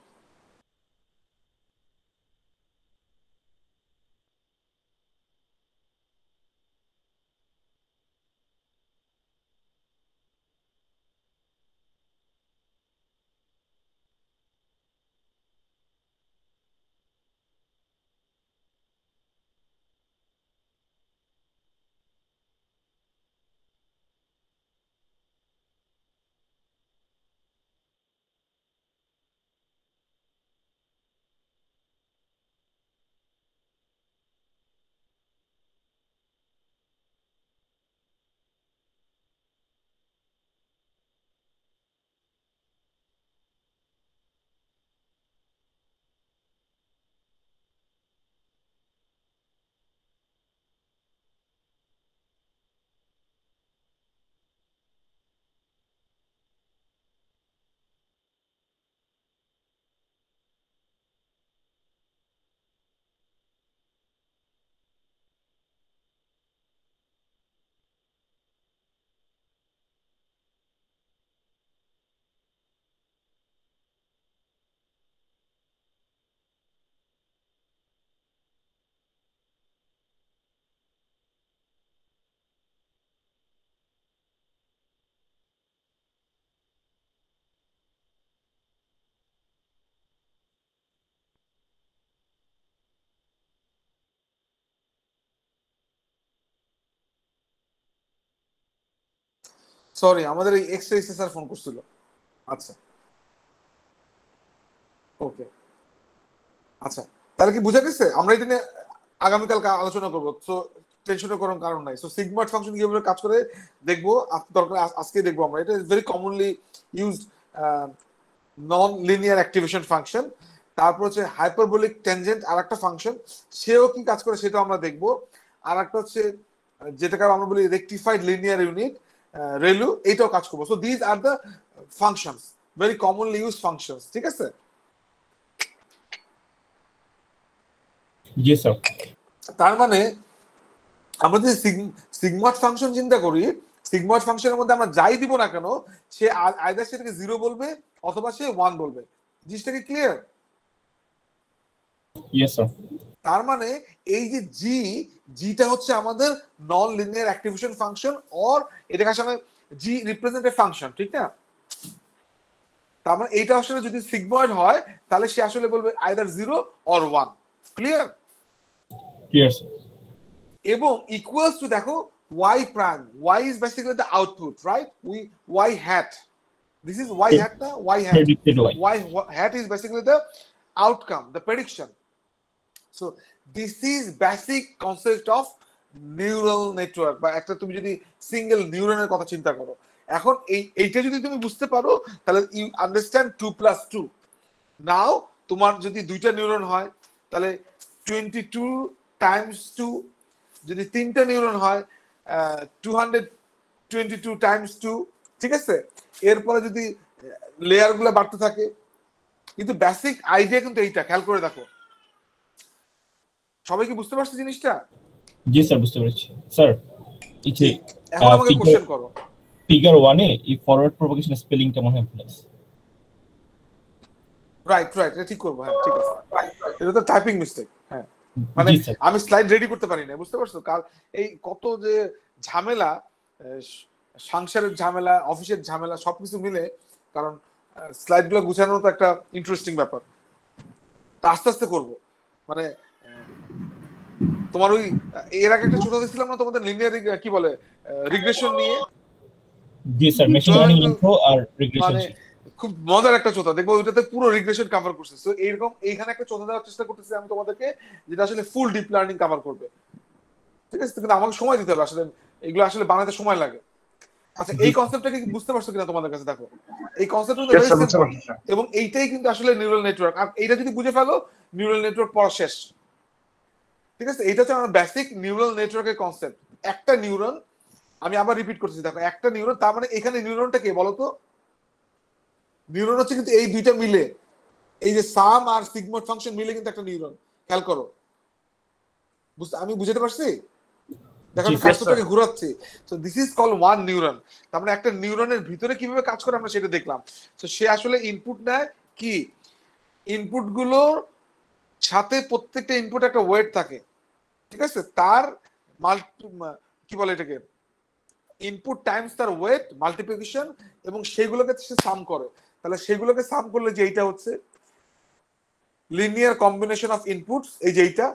সরি, আমাদের এই এক্সট্রা স্যার ফোন করছিল। আচ্ছা ওকে, আচ্ছা তাহলে কি বুঝা গেছে? আমরা এটা নিয়ে আগামীকালকে আলোচনা করবো, সো টেনশনের কোনো কারণ নাই। সো সিগময়েড ফাংশন কিভাবে কাজ করে দেখবো, দরকার আজকে দেখবো আমরা। এটা is very commonly used non linear activation function. তারপর হচ্ছে হাইপারবোলিক ট্যানজেন্ট, আর একটা ফাংশন, সেও কি কাজ করে সেটাও আমরা দেখবো। আর একটা হচ্ছে যেটাকে আমরা বলি রেকটিফাইড লিনিয়ার ইউনিট, রেলু, এটাও কাজ করবো। So these are the functions, very commonly use functions, ঠিক আছে? জি স্যার। তার মানে আমরা যদি সিগময়েড ফাংশন চিন্তা করি, সিগময়েড ফাংশনের মধ্যে আমরা যাই দিব না কেন, সে আইদার সেটাকে 0 বলবে অথবা সে 1 বলবে। জিনিসটা কি ক্লিয়ার? Yes sir. তার মানে এই যে জিটা হচ্ছে আমাদের non linear activation function, or এটাকে আসলে জি রিপ্রেজেন্ট এ ফাংশন, ঠিক না? তার মানে এইটা আসলে যদি সিগময়েড হয় তাহলে সে আসলে বলবে either 0 or 1। Clear? Clear sir. এবং ইকুয়ালস টু, দেখো y prime, y is basically the output, right? y hat, this is y hat na, y hat, Predicted y. hat is basically the outcome, the prediction. So this is basic concept of neural network, বা একটা তুমি যদি single নিউরনের কথা চিন্তা করো, এখন এইটা যদি তুমি বুঝতে পারো তাহলে ইউ আন্ডারস্ট্যান্ড 2 + 2। নাও তোমার যদি দুইটা নিউরন হয় তাহলে 22 × 2, যদি তিনটা নিউরন হয় 222 × 2, ঠিক আছে? এরপরে যদি লেয়ার গুলো বাড়তে থাকে, কিন্তু বেসিক আইডিয়া কিন্তু এইটা, খেয়াল করে দেখো। সবাই কি বুঝতে পারছে জিনিসটা? জি স্যার, বুঝতে পেরেছি স্যার। এই এখন আমাকে কোশ্চেন করো। ফিগার 1 এ এই ফরওয়ার্ড প্রপাগেশন স্পেলিংটা মনে হয় প্লাস। রাইট, এটা ঠিক করবো, হ্যাঁ ঠিক আছে। এটা তো টাইপিং মিস্টেক, হ্যাঁ। মানে আমি স্লাইড রেডি করতে পারি না, বুঝতে পারছো? কাল এই কত যে ঝামেলা, সংসারের ঝামেলা, অফিসের ঝামেলা, সবকিছু মিলে, কারণ স্লাইড গুলো গুছানো তো একটা ইন্টারেস্টিং ব্যাপার। আস্তে আস্তে করবো, মানে তোমার ওই এর আগে একটা ছোট দিয়েছিলাম না তোমাদের লিনিয়ার কি বলে রিগ্রেশন নিয়ে। জি স্যার, মেশিন লার্নিং ইনফো আর রিগ্রেশন, মানে খুব মজার একটা চোথা, দেখবো ওইটাতে পুরো রিগ্রেশন কভার করছে। সো এইরকম এইখানে একটা চোথা দেওয়ার চেষ্টা করতেছি আমি তোমাদেরকে, যেটা আসলে ফুল ডিপ লার্নিং কভার করবে, ঠিক আছে? কিন্তু আমাকে সময় দিতে হবে, আসলে এগুলো আসলে বানাতে সময় লাগে। আচ্ছা, এই কনসেপ্টটাকে কি বুঝতে পারছো কিনা তোমাদের কাছে? দেখো এই কনসেপ্টটা, এবং এইটাই কিন্তু আসলে নিউরাল নেটওয়ার্ক। আর এইটা যদি বুঝে ফেলো, নিউরাল নেটওয়ার্ক পড়া শেষ, ঠিক আছে? এটা হচ্ছে আমার বেসিক নিউরাল নেটওয়ার্কের কনসেপ্ট। একটা নিউরন, আমি আবার রিপিট করতেছি, দেখো একটা নিউরন, তার মানে এখানে নিউরনটা কে বলো তো? নিউরন হচ্ছে কিন্তু এই দুইটা মিলে, এই যে সাম আর সিগময়েড ফাংশন মিলে কিন্তু একটা নিউরন, খেয়াল করো। আমি বুঝতে পারছি? দেখো আমি কার্সরটাকে ঘোরাচ্ছি। So this is call one neuron. তার মানে একটা নিউরনের ভিতরে কিভাবে কাজ করে আমরা সেটা দেখলাম। তো সে আসলে ইনপুট নেয় কি, ইনপুট গুলোর সাথে প্রত্যেকটা ইনপুট একটা ওয়েট থাকে, ঠিক আছে? তার কি বলে এটাকে, ইনপুট টাইমস তার ওয়েট মাল্টিপ্লিকেশন, এবং সেগুলোকে সে সাম করে। তাহলে সেগুলোকে সাম করলে যে এইটা হচ্ছে লিনিয়ার কম্বিনেশন অফ ইনপুটস, এই যে এইটা,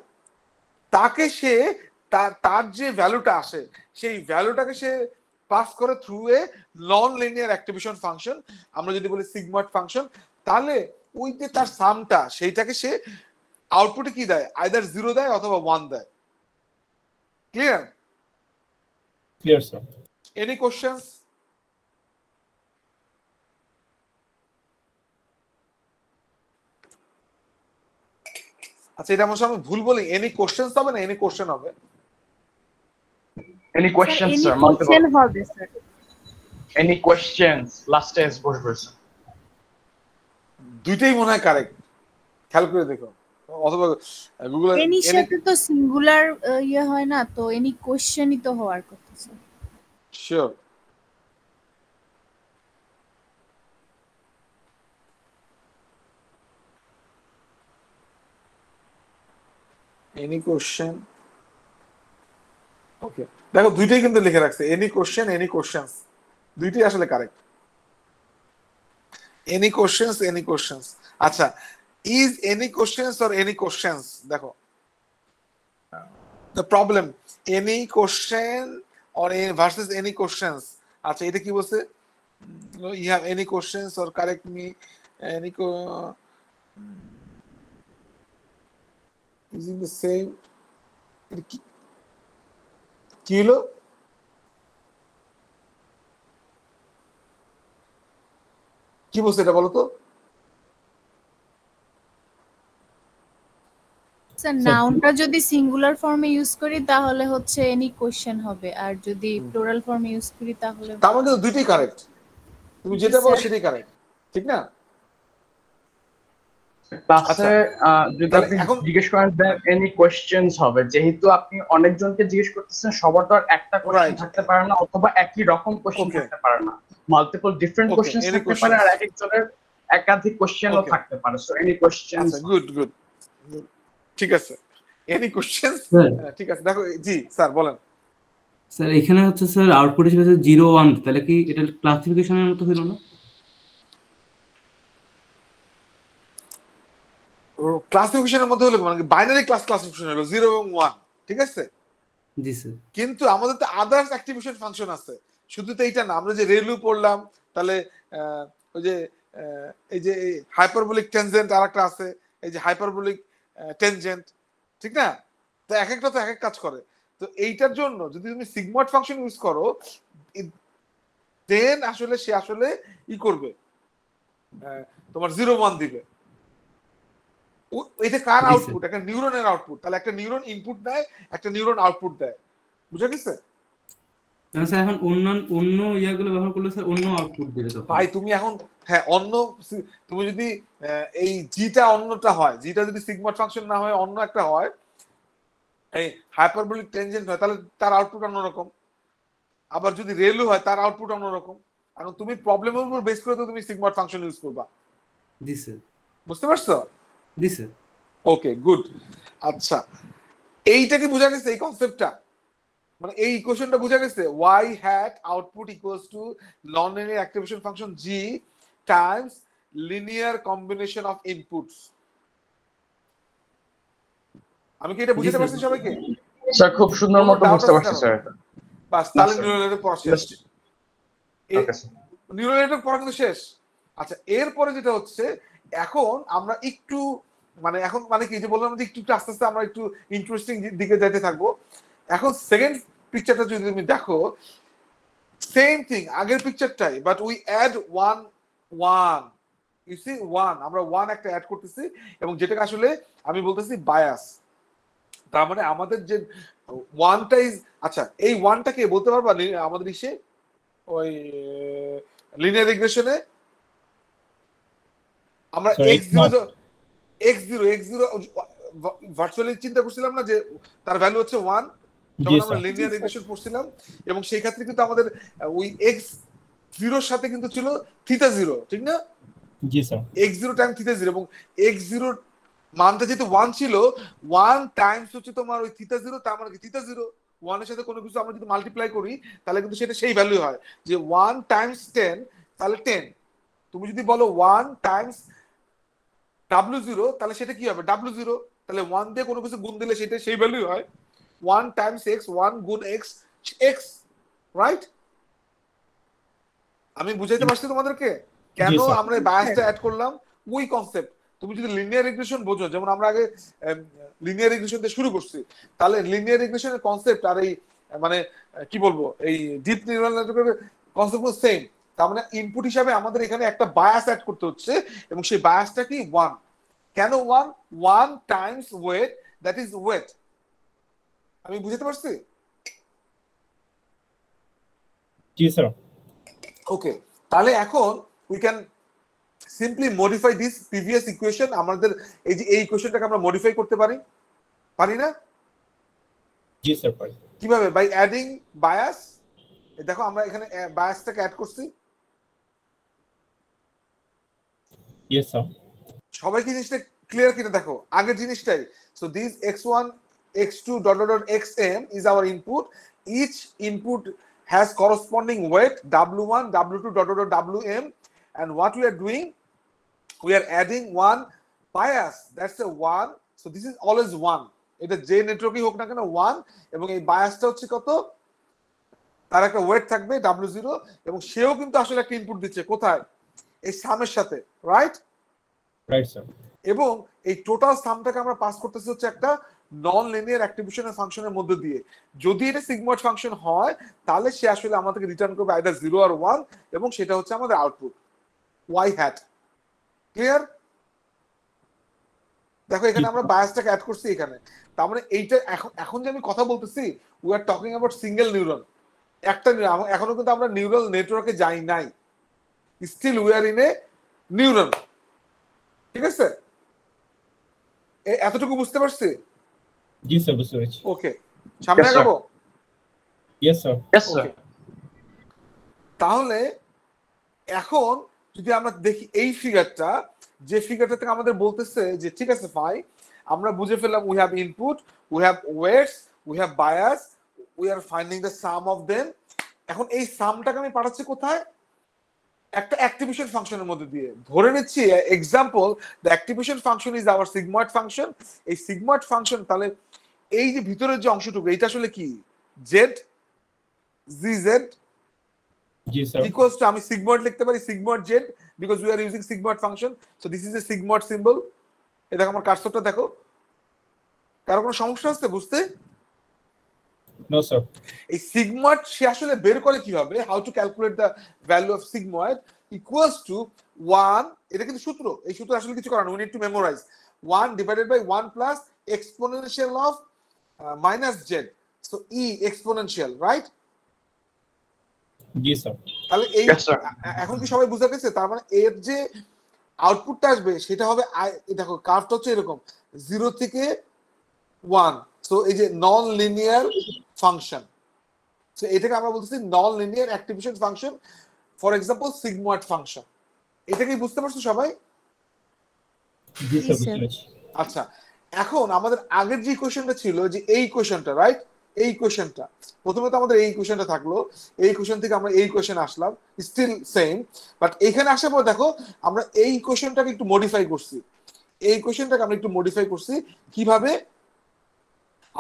তাকে সে তার যে ভ্যালুটা আসে সেই ভ্যালুটাকে সে পাস করে through a non linear activation function, আমরা যদি বলি সিগময়েড ফাংশন। তাহলে ওই যে তার সামটা সেইটাকে সে আউটপুটে কি দেয়, আইদার 0 দেয় অথবা 1 দেয়। Clear? Clear sir. Any questions? আচ্ছা, এটা আমার আমি ভুল বলি, এনি কোশ্চেনস হবে না এনি কোশ্চেন হবে? এনি কোশ্চেনস স্যার, কোশ্চেন হবে স্যার। এনি কোশ্চেনস লাস্টে এস বসবে স্যার। দুইটাই মনে হয় কারেক্ট, খেয়াল করে দেখো। অথবা গুগল এনির সাথে তো সিঙ্গুলার ইয়ে হয় না, তো এনি কোশ্চেনই তো হওয়ার কথা স্যার। শিওর। এনি কোশ্চেন, ওকে। দেখো দুইটাই কিন্তু লিখে রাখছে, এনি কোশ্চেন এনি কোশ্চেনস, দুইটাই আসলে correct. Any questions any questions. আচ্ছা, is any questions or any questions? দেখো the problem, any question or versus any questions. আচ্ছা, এটা কি বলছে? You have any questions or correct me, any using the same, কি হলো? কি বলছে এটা বলো তো? স্যার নাউনটা যদি সিঙ্গুলার ফর্মে ইউজ করি তাহলে হচ্ছে এনি কোশ্চেন হবে, আর যদি প্লুরাল ফর্মে ইউজ করি তাহলে তার মধ্যে দুইটাই কারেক্ট, তুমি যেটা বলো সেটাই কারেক্ট, ঠিক না? ক্লাসে যদি আপনি জিজ্ঞেস করেন এনি কোশ্চেনস হবে, যেহেতু আপনি অনেকজনকে জিজ্ঞেস করতেছেন, সবার তো আর একটা কোশ্চেন থাকতে পারে না, অথবা একই রকম কোশ্চেন থাকতে পারে না, মাল্টিপল ডিফারেন্ট কোশ্চেন থাকতে পারে, আর এক একজনের একাধিক কোশ্চেনও থাকতে পারে। So any questions. Good good, ঠিক আছে। এনি কোশ্চেনস, ঠিক আছে। দেখো, জি স্যার বলেন। স্যার এখানে হচ্ছে স্যার আউটপুট হিসেবে 0 1, তাহলে কি এটা ক্লাসিফিকেশনের মতো হলো না? ক্লাসিফিকেশনের মধ্যে হলো মানে বাইনারি ক্লাসিফিকেশন হলো 0 এবং 1, ঠিক আছে? জি স্যার। কিন্তু আমাদের তো আদার্স অ্যাক্টিভেশন ফাংশন আছে, শুধু তো এইটা না। আমরা যে রেলু পড়লাম, তাহলে ওই যে এই যে হাইপারবোলিক টেনজেন্ট আরেকটা আছে, এই যে হাইপারবোলিক টেনজেন্ট, ঠিক না? তো এক একটা তো এক এক কাজ করে। তো এইটার জন্য যদি তুমি সিগময়েড ফাংশন ইউজ করো, দেন আসলে সে আসলে ই করবে, তোমার 0 1 দিবে। এটা কার আউটপুট? একটা নিউরনের আউটপুট। তাহলে একটা নিউরন ইনপুট দেয়, একটা নিউরন আউটপুট দেয়, বুঝা গেছে? স্যার এখন অন্য ইয়াগুলো ব্যবহার করলে স্যার অন্য আউটপুট দিবে তো ভাই। তুমি এখন হ্যাঁ অন্য, তুমি যদি এই জিটা অন্যটা হয়, জিটা যদি সিগময়েড ফাংশন না হয় অন্য একটা হয়, এই হাইপারবোলিক টেনজেন্ট হয়, তাহলে তার আউটপুট অন্যরকম। আবার যদি রেলু হয় তার আউটপুট অন্যরকম। কারণ তুমি প্রবলেমের উপর বেস করে তো তুমি সিগময়েড ফাংশন ইউজ করবা। জি স্যার। বুঝতে পারছো? জি স্যার। ওকে, গুড। আচ্ছা, এইটা কি বোঝা গেছে, এই কনসেপ্টটা? মানে এই ইকুয়েশনটা বোঝা গেছে? y hat output equals to non-linear activation function g times linear combination of inputs. আমি কি এটা বুঝতে পারছি সবাইকে? স্যার খুব সুন্দর মতো বুঝতে পারছি স্যার। বাস, তাহলে নিউরাল নেটওয়ার্ক পড়া শেষ। ওকে স্যার, নিউরাল নেটওয়ার্ক পড়া কিন্তু শেষ। আচ্ছা, এরপরে যেটা হচ্ছে, এখন আমরা একটু মানে এখন মানে কি যে বললাম যে একটু আস্তে আস্তে আমরা একটু ইন্টারেস্টিং দিকে যাইতে থাকবো। এখন সেকেন্ড পিকচারটা যদি তুমি দেখো, সেম থিং আগের পিকচারটাই, but we add one you see one, আমরা ওয়ান একটা অ্যাড করতেছি, এবং যেটাকে আসলে আমি বলতেছি বায়াস। তার মানে আমাদের যে ওয়ানটা ইজ, আচ্ছা এই ওয়ানটাকে বলতে পারবা আমাদের ইসে ওই লিনিয়ার রিগ্রেশনে আমরা Sorry, x0 ভার্চুয়ালি চিন্তা করছিলাম না যে তার ভ্যালু হচ্ছে 1 যখন আমরা লিনিয়ার রিগ্রেশন পড়ছিলাম, এবং সেই ক্ষেত্রে কিন্তু আমাদের ওই x0 এর সাথে কিন্তু ছিল θ0, ঠিক না? জি স্যার। x0 টাইম θ0, এবং x0 মানটা যেহেতু 1 ছিল, 1 টাইমস হচ্ছে তোমার ওই θ0, তার মানে কি θ0 1 এর সাথে কোনো কিছু আমরা যদি মাল্টিপ্লাই করি তাহলে কিন্তু সেটা সেই ভ্যালু হয়, যে 1 টাইমস 10 তাহলে 10। তুমি যদি বলো 1 টাইমস w0 তাহলে সেটা কি হবে w0, তাহলে 1 দিয়ে কোনো কিছু গুণ দিলে সেটা সেই ভ্যালু হয়। 1 টাইমস x, 1 গুণ x, x, রাইট? আমি বুঝাইতে পারছি তোমাদেরকে কেন আমরা এই বায়াসটা অ্যাড করলাম? ওই কনসেপ্ট। তুমি যদি লিনিয়ার রিগ্রেশন বোঝো, যেমন আমরা আগে লিনিয়ার রিগ্রেশন দিয়ে শুরু করছি, তাহলে লিনিয়ার রিগ্রেশনের কনসেপ্ট আর এই মানে কি বলবো এই ডিপ নিউরাল নেটওয়ার্কের কনসেপ্ট সেম। তার মানে ইনপুট হিসাবে আমাদের এখানে একটা বায়াস অ্যাড করতে হচ্ছে, এবং সেই বায়াসটা কি 1। কেন 1? 1 times weight, that is weight. আমি বুঝতে পারছি? জি স্যার। ওকে, তাহলে এখন we can simply modify this previous equation. আমাদের এই যে এই ইকুয়েশনটাকে আমরা মডিফাই করতে পারি না? জি স্যার পারি। কিভাবে? By adding bias. দেখো আমরা এখানে বায়াসটাকে অ্যাড করছি। Yes sir. সবাই কি জিনিসটা ক্লিয়ার কিনা দেখো, আগের জিনিসটাই। So this x1 x2 ... xm is our input. Each input has corresponding weight w1 w2 ... wm, and what we are doing, we are adding one bias, that's a 1. So this is always 1, এটা যে নেটওয়ার্কই হোক না কেন 1, এবং এই বায়াসটা হচ্ছে কত, তার একটা ওয়েট থাকবে w0, এবং সেও কিন্তু আসলে একটা ইনপুট দিচ্ছে কোথায়, এই সামের সাথে, রাইট? Right sir. এবং এই টোটাল সামটাকে আমরা পাস করতেছি হচ্ছে একটা নন লিনিয়ার অ্যাক্টিভিশনের ফাংশনের মধ্যে দিয়ে। যদি এটা সিগময়েড ফাংশন হয় তাহলে সে আসলে আমাদেরকে রিটার্ন করবে আইদার 0 আর 1, এবং সেটা হচ্ছে আমাদের আউটপুট y hat। ক্লিয়ার? দেখো এখানে আমরা বায়াসটাকে অ্যাড করছি এখানে। তার মানে এইটা এখন যে আমি কথা বলতেছি, we are talking about single neuron, একটা নিউরন। এখনো কিন্তু আমরা নিউরাল নেটওয়ার্কে যাই নাই, still we are in a neuron. ঠিক আছে? এতটুকু বুঝতে পারছি? জি স্যার বুঝতে পেরেছি। ওকে, সামনে আগাবো? Yes sir. Yes sir. তাহলে এখন যদি আমরা দেখি এই ফিগারটা, যে ফিগারটা থেকে আমাদের বলতেছে যে ঠিক আছে ভাই, আমরা বুঝে ফেললাম we have input, we have weights, we have bias, we are finding the sum of them. এখন এই সামটাকে আমি পাঠাচ্ছি কোথায়? একটা অ্যাক্টিভেশন ফাংশনের মধ্যে দিয়ে। ধরে নিচ্ছি example, the activation function is our sigmoid function. এই সিগময়েড ফাংশন, তাহলে এই যে ভিতরের যে অংশটুকু, এটা আসলে কি? Z, zz G sir. equals to, আমি sigmoid লিখতে পারি sigmoid z, because we are using sigmoid function. So this is a sigmoid symbol. এই দেখো আমার কার্সরটা দেখো। কারো কোনো সমস্যা আছে বুঝতে? No sir. এই sigmoid সে আসলে বের করে কিভাবে, how to calculate the value of sigmoid equals to 1, এটা কিন্তু সূত্র, এই সূত্র আসলে কিছু করার না, we need to memorize 1 divided by 1 plus exponential of minus z, so e exponential, right? G sir. তাহলে এই এখন কি সবাই বুঝতে পেরেছে? তার মানে এর যে আউটপুটটা আসবে সেটা হবে, দেখো কার্ভটা হচ্ছে এরকম 0 থেকে 1। সো এই যে নন লিনিয়ার ফাংশন, সো এটাকে আমরা বলতেছি non linear activation function, for example sigmoid function. এটা কি বুঝতে পারছো সবাই? জি স্যার বুঝতে পেরেছি। আচ্ছা, এখন আমাদের আগের যে ইকুয়েশনটা ছিল, যে এই ইকুয়েশনটা, রাইট? এই ইকুয়েশনটা প্রথমে তো আমাদের এই ইকুয়েশনটা থাকলো, এই ইকুয়েশন থেকে আমরা এই ইকুয়েশন আসলাম, স্টিল সেম, বাট এখানে আসার পর দেখো আমরা এই ইকুয়েশনটাকে একটু মডিফাই করছি। এই ইকুয়েশনটাকে আমরা একটু মডিফাই করছি কিভাবে?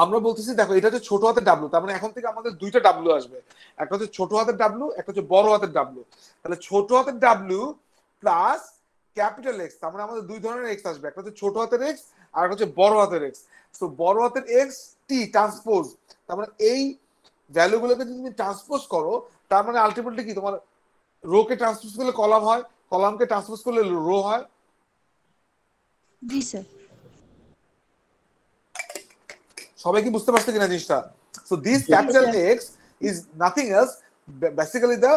আমরা বলতেছি দেখো এটা হচ্ছে ছোট হাতের ডাব্লু, তার মানে এখন থেকে আমাদের দুইটা ডাব্লু আসবে, একটা হচ্ছে ছোট হাতের ডাব্লু, একটা হচ্ছে বড় হাতের ডাব্লু। তাহলে ছোট হাতের ডাব্লু প্লাস ক্যাপিটাল এক্স, তার মানে আমাদের দুই ধরনের এক্স আসবে, একটা হচ্ছে ছোট হাতের এক্স আর একটা হচ্ছে বড় হাতের এক্স। সো বড় হাতের এক্স টি ট্রান্সপোজ, তার মানে এই ভ্যালুগুলোকে যদি তুমি ট্রান্সপোজ করো, তার মানে আলটিমেটলি কি, তোমার রো কে ট্রান্সপোজ করলে কলাম হয়, কলামকে ট্রান্সপোজ করলে রো হয়। জি স্যার। সবাই কি বুঝতে পারছে কিনা জিনিসটা? So this capital x is nothing else, basically the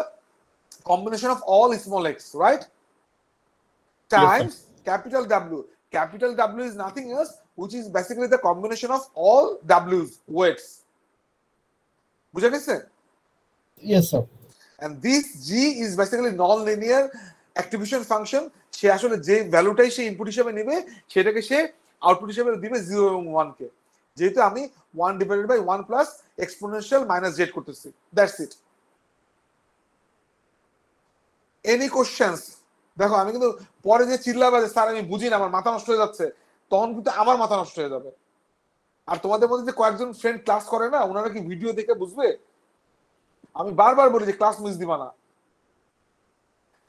combination of all small x, right? Times capital W. Capital W is nothing else, which is basically the combination of all W's, weights. বুঝা গেছে? Yes, sir. And this G is basically non-linear activation function. সে আসলে যে ভ্যালুটাই সে input হিসেবে নেবে সেটাকে সে output হিসেবে দিবে 0 এবং 1 কে, যেহেতু আমি 1 divided by 1 plus exponential minus Z করতেছি। That's it. Any questions? দেখো আমি কিন্তু পরে যে চিল্লাবে যে স্যার আমি বুঝি না, আমার মাথা নষ্ট হয়ে যাচ্ছে, তখন কিন্তু আমার মাথা নষ্ট হয়ে যাবে। আর তোমাদের মধ্যে যে কয়েকজন ফ্রেন্ড ক্লাস করে না, ওনারা কি ভিডিও দেখে বুঝবে? আমি বারবার বলি যে ক্লাস মিস দিবা না।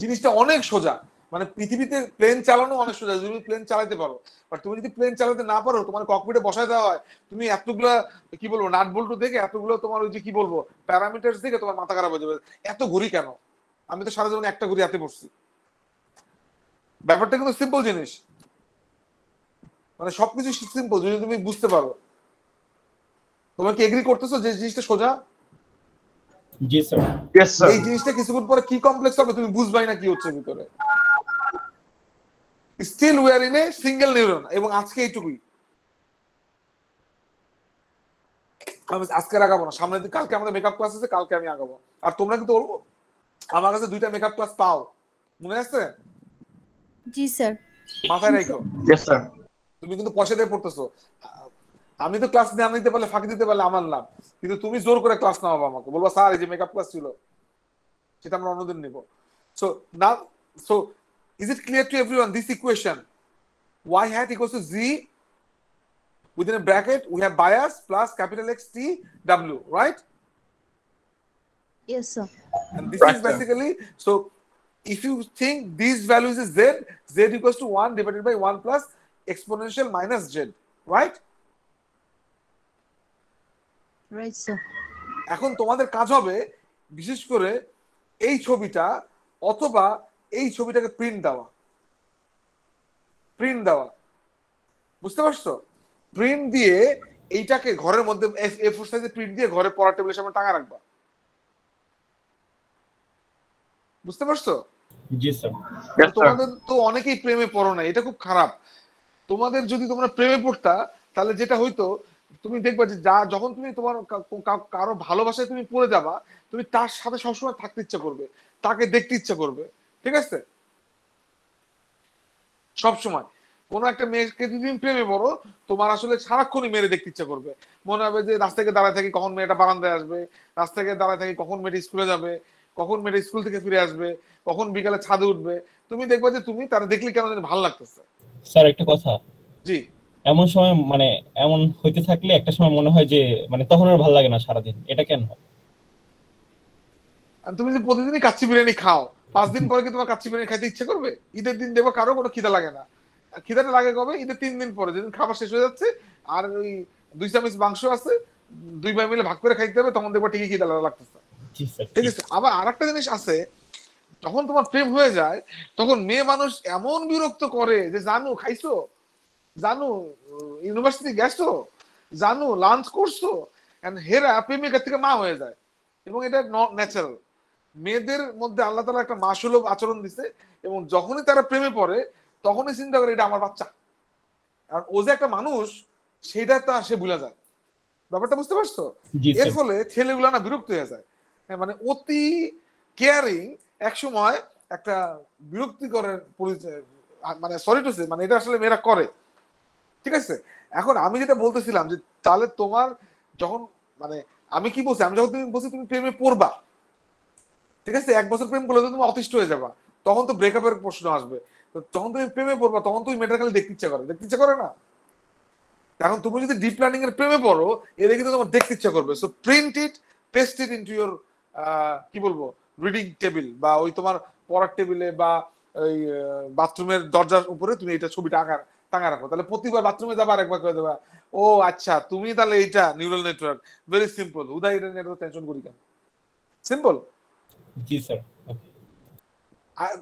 জিনিসটা অনেক সোজা, মানে পৃথিবীতে প্লেন চালানো অনেক সোজা, তুমি প্লেন চালাতে পারো। বাট তুমি যদি প্লেন চালাতে না পারো, তোমার ককপিটে বসায় দেওয়া হয়, তুমি এতগুলা কি বলবো নাট বল্টু দেখে, এতগুলো তোমার ওই যে কি বলবো প্যারামিটারস দেখে তোমার মাথা খারাপ হয়ে যাবে। এত ঘড়ি কেন? আমি তো সারা জীবনে একটা ঘড়ি হাতে পড়ছি। ব্যাপারটা কিন্তু সিম্পল জিনিস, মানে সবকিছু সিম্পল যদি তুমি বুঝতে পারো। তোমরা কি এগ্রি করতেছো যে জিনিসটা সোজা? জি স্যার। Yes, sir. এই জিনিসটা কিছুক্ষণ পরে কি কমপ্লেক্স হবে তুমি বুঝবাই না কি হচ্ছে ভিতরে। Still we are in a single neuron, এবং আজকে এইটুকুই। আমি আজকে আগাবো না, সামনের দিন কালকে আমাদের মেকআপ ক্লাস আছে, কালকে আমি আগাবো। আর তোমরা কিন্তু আমার কাছে 2টা মেকআপ ক্লাস পাও, মনে আছে? জি স্যার। মাথায় রাখো। Yes, sir. তুমি কিন্তু পয়সা দিয়ে পড়তেছো। আমি তো ক্লাস না নিতে পারলে, ফাঁকি দিতে পারলে আমার লাভ, কিন্তু তুমি জোর করে ক্লাস নাও আমাকে, বলবা স্যার এই যে মেকআপ ক্লাস ছিল সেটা আমরা অন্যদিন নিব। So now, so is it clear to everyone this equation y hat equals to z within a bracket we have bias plus capital X T W, right? Yes, sir. And this Right, is sir. basically, so if you think these values is z, z equals to 1 divided by 1 plus exponential minus z, right? Right, sir. এখন তোমাদের কাজ হবে বিশেষ করে এই ছবিটা অথবা এই ছবিটাকে প্রিন্ট দেওয়া। বুঝতে পারছো? প্রিন্ট দিয়ে এইটাকে ঘরের মধ্যে A4 সাইজে প্রিন্ট দিয়ে ঘরে পড়ার টেবিলের সামনে টাঙা রাখবা। বুঝতে পারছো? জি স্যার। Yes, sir. তোমাদের তো অনেকেই প্রেমে পড়ো না, এটা খুব খারাপ। তোমাদের যদি তোমরা প্রেমে পড়তা তাহলে যেটা হইতো, তুমি দেখবা যে যখন তুমি তোমার কারো ভালোবাসায় তুমি পড়ে যাবা, তুমি তার সাথে সবসময় থাকতে ইচ্ছা করবে, তাকে দেখতে ইচ্ছা করবে, ঠিক আছে? সবসময় কোনো একটা মেয়েকে যদি তুমি প্রেমে পড়ো, তোমার আসলে সারাক্ষণই মেরে দেখতে ইচ্ছা করবে। মনে হবে যে রাস্তা থেকে দাঁড়ায় থাকি কখন মেয়েটা বারান্দায় আসবে, রাস্তা থেকে দাঁড়ায় থাকি কখন মেয়েটা স্কুলে যাবে, কখন মেয়েটা স্কুল থেকে ফিরে আসবে, কখন বিকালে ছাদে উঠবে। তুমি দেখবা যে তুমি তারা দেখলে কেন জানি ভালো লাগতেছে। স্যার একটা কথা, জি, এমন সময় মানে এমন হইতে থাকলে একটা সময় মনে হয় যে মানে তখন আর ভালো লাগে না সারাদিন, এটা কেন হয়? আর তুমি যদি প্রতিদিনই কাচ্চি বিরিয়ানি খাও, 5 দিন পরে কি তোমার কাচ্চি বিরিয়ানি খাইতে ইচ্ছা করবে? ঈদের দিন দেখো কারো কোনো খিদা লাগে না। আর খিদাটা লাগে কবে? ঈদের 3 দিন পরে, যেদিন খাবার শেষ হয়ে যাচ্ছে আর ওই 2 চামচ মাংস আছে, 2 ভাই মিলে ভাগ করে খাইতে হবে, তখন দেখবো ঠিকই খিদা লাগতেছে। জি স্যার। ঠিক আছে? আবার আরেকটা জিনিস আছে, যখন তোমার প্রেম হয়ে যায় তখন মেয়ে মানুষ এমন বিরক্ত করে যে জানু খাইছো, জানু ইউনিভার্সিটি গেছো, জানু লাঞ্চ করছো, এন্ড হেরা প্রেমিকার থেকে মা হয়ে যায়। এবং এটা ন্যাচারাল, মেয়েদের মধ্যে আল্লাহ তাআলা একটা মাসুলভ আচরণ দিছে, এবং যখনই তারা প্রেমে পড়ে তখনই চিন্তা করে এটা আমার বাচ্চা, আর ও যে একটা মানুষ সেটা তো সে ভুলে যায়। ব্যাপারটা বুঝতে পারছো? জি এর স্যার। ফলে ছেলেগুলো না বিরক্ত হয়ে যায়। হ্যাঁ, মানে অতি কেয়ারিং এক সময় একটা বিরক্তিকরের পরিচয়, মানে সরি টু সে, মানে এটা আসলে মেয়েরা করে। ঠিক আছে? এখন আমি যেটা বলতেছিলাম যে তাহলে তোমার যখন, মানে আমি কি বলছি, আমি যখন তুমি বলছি তুমি প্রেমে পড়বা, ঠিক আছে, 1 বছর প্রেম করলে তো তুমি অতিষ্ঠ হয়ে যাবা, তখন তো ব্রেকআপের প্রশ্ন আসবে। তো যখন তুমি প্রেমে পড়বা তখন তুমি মেয়েটার খালি দেখতে ইচ্ছা করে না? এখন তুমি যদি ডিপ লার্নিং এর প্রেমে পড়ো, এটা কিন্তু তোমার দেখতে ইচ্ছা করবে। So print it, paste it into your কি বলবো রিডিং টেবিল, বা ওই তোমার পড়ার টেবিলে, বা ওই বাথরুমের দরজার উপরে তুমি এটা ছবিটা টাঙা রাখো। তাহলে প্রতিবার বাথরুমে যাবা আর একবার করে দেবা, ও আচ্ছা তুমি তাহলে এইটা নিউরাল নেটওয়ার্ক। ভেরি সিম্পল, উদয় এটা নিয়ে টেনশন করি কেন? সিম্পল। জি স্যার।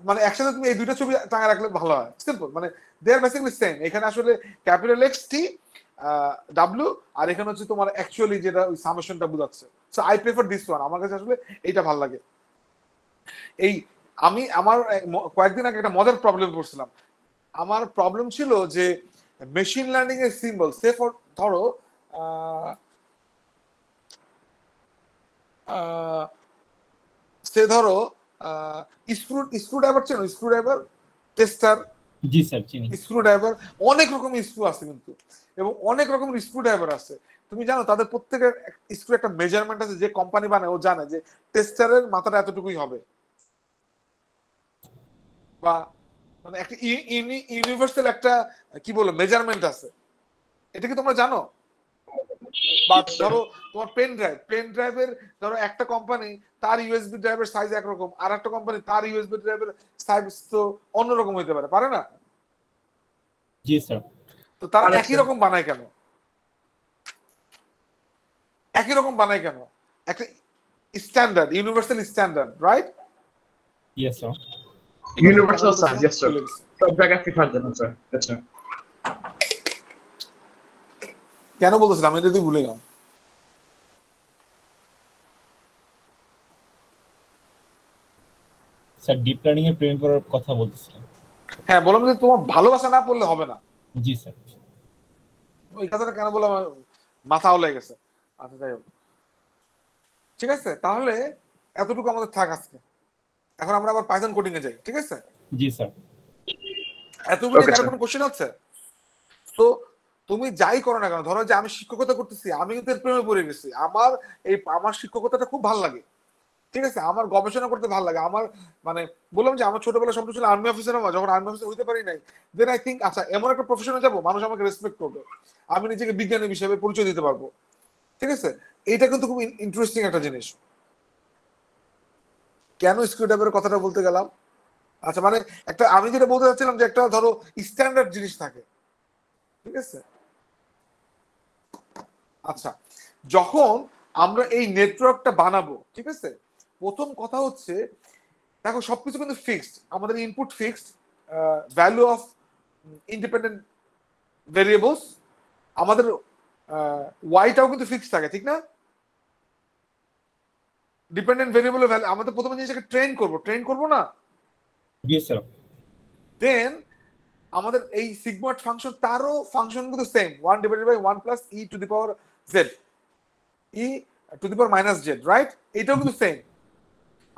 মানে একসাথে তুমি এই দুইটা ছবি টাঙা রাখলে ভালো হয়। সিম্পল, মানে দে আর বেসিক্যালি সেম। এখানে আসলে ক্যাপিটাল এক্স টি ডাব্লিউ, আর এখানে হচ্ছে তোমার অ্যাকচুয়ালি যেটা ওই সামেশনটা বোঝাচ্ছে। So I prefer this one, আমার কাছে আসলে এইটা ভালো লাগে। এই আমি আমার কয়েকদিন আগে একটা মজার প্রবলেম পড়ছিলাম। আমার প্রবলেম ছিল যে মেশিন লার্নিং এর সিম্বল সে ধরো স্ক্রুড্রাইভার চেনো, স্ক্রুড্রাইভার টেস্টার, জি স্যার চিনি। স্ক্রুড্রাইভার অনেক রকমের স্ক্রু আছে কিন্তু, এবং অনেক রকমের স্ক্রুড্রাইভার আছে। তুমি জানো তাদের প্রত্যেকের স্ক্রু একটা মেজারমেন্ট আছে, যে কোম্পানি বানায় ও জানে যে টেস্টারের মাথাটা এতটুকুই হবে, বা মানে একটা ইউনিভার্সাল একটা কি বলবো মেজারমেন্ট আছে। এটা কি তোমরা জানো? বা ধরো তোমার পেন ড্রাইভের ধরো একটা কোম্পানি তার ইউএসবি ড্রাইভের সাইজ একরকম, আর একটা কোম্পানি তার ইউএসবি ড্রাইভের সাইজ তো অন্যরকম হইতে পারে না? জি স্যার। তো তারা একই রকম বানায় কেন? একটা standard, universal standard, right? Yes sir. Universal size, yes sir. সব জায়গায় প্রিফার দেন স্যার। আচ্ছা কেন বলতেছিলাম আমি যদি ভুলে গেলাম। স্যার ডিপ লার্নিং এর প্রেমে পড়ার কথা বলতেছিলাম। হ্যাঁ, বললাম যে তোমার ভালোবাসা না পড়লে হবে না। জি স্যার। ওই কথাটা কেন বললাম, মাথা ওলাই গেছে। আচ্ছা যাই হোক, ঠিক আছে, তাহলে এতটুকু আমাদের থাক আজকে। এখন আমরা আবার পাইথন কোডিং এ যাই, ঠিক আছে? জি স্যার। এতটুকু কারো কোনো কোশ্চেন আছে? তো তুমি যাই করো না কেন, ধরো যে আমি শিক্ষকতা করতেছি, আমি কিন্তু এর প্রেমে পড়ে গেছি। আমার শিক্ষকতাটা খুব ভালো লাগে, ঠিক আছে? আমার গবেষণা করতে ভালো লাগে। আমার মানে বললাম যে আমার ছোটবেলা স্বপ্ন ছিল আর্মি অফিসার হওয়া। যখন আর্মি অফিসার হইতে পারি নাই, দেন আই থিঙ্ক আচ্ছা এমন একটা প্রফেশনে যাবো মানুষ আমাকে রেসপেক্ট করবে, আমি নিজেকে বিজ্ঞানী হিসেবে পরিচয় দিতে পারবো, ঠিক আছে? এইটা কিন্তু খুব ইন্টারেস্টিং একটা জিনিস। কেন স্ক্রুড্রাইভারের কথাটা বলতে গেলাম? আচ্ছা মানে একটা আমি যেটা বলতে চাচ্ছিলাম যে একটা ধরো স্ট্যান্ডার্ড জিনিস থাকে, ঠিক আছে? আচ্ছা, যখন আমরা এই নেটওয়ার্কটা বানাবো, ঠিক আছে, প্রথম কথা হচ্ছে দেখো সবকিছু কিন্তু ফিক্সড, আমাদের input fixed, value of independent variables, আমাদের ওয়াইটাও কিন্তু ফিক্সড থাকে, ঠিক না? ডিপেন্ডেন্ট ভেরিয়েবলের ভ্যালু আমাদের প্রথমে জিনিসটাকে ট্রেন করবো না? জি স্যার। দেন আমাদের এই সিগময়েড ফাংশন, তারও ফাংশন কিন্তু same, 1 divided by 1 plus e to the power z, e to the power minus z, right? এটাও কিন্তু সেম।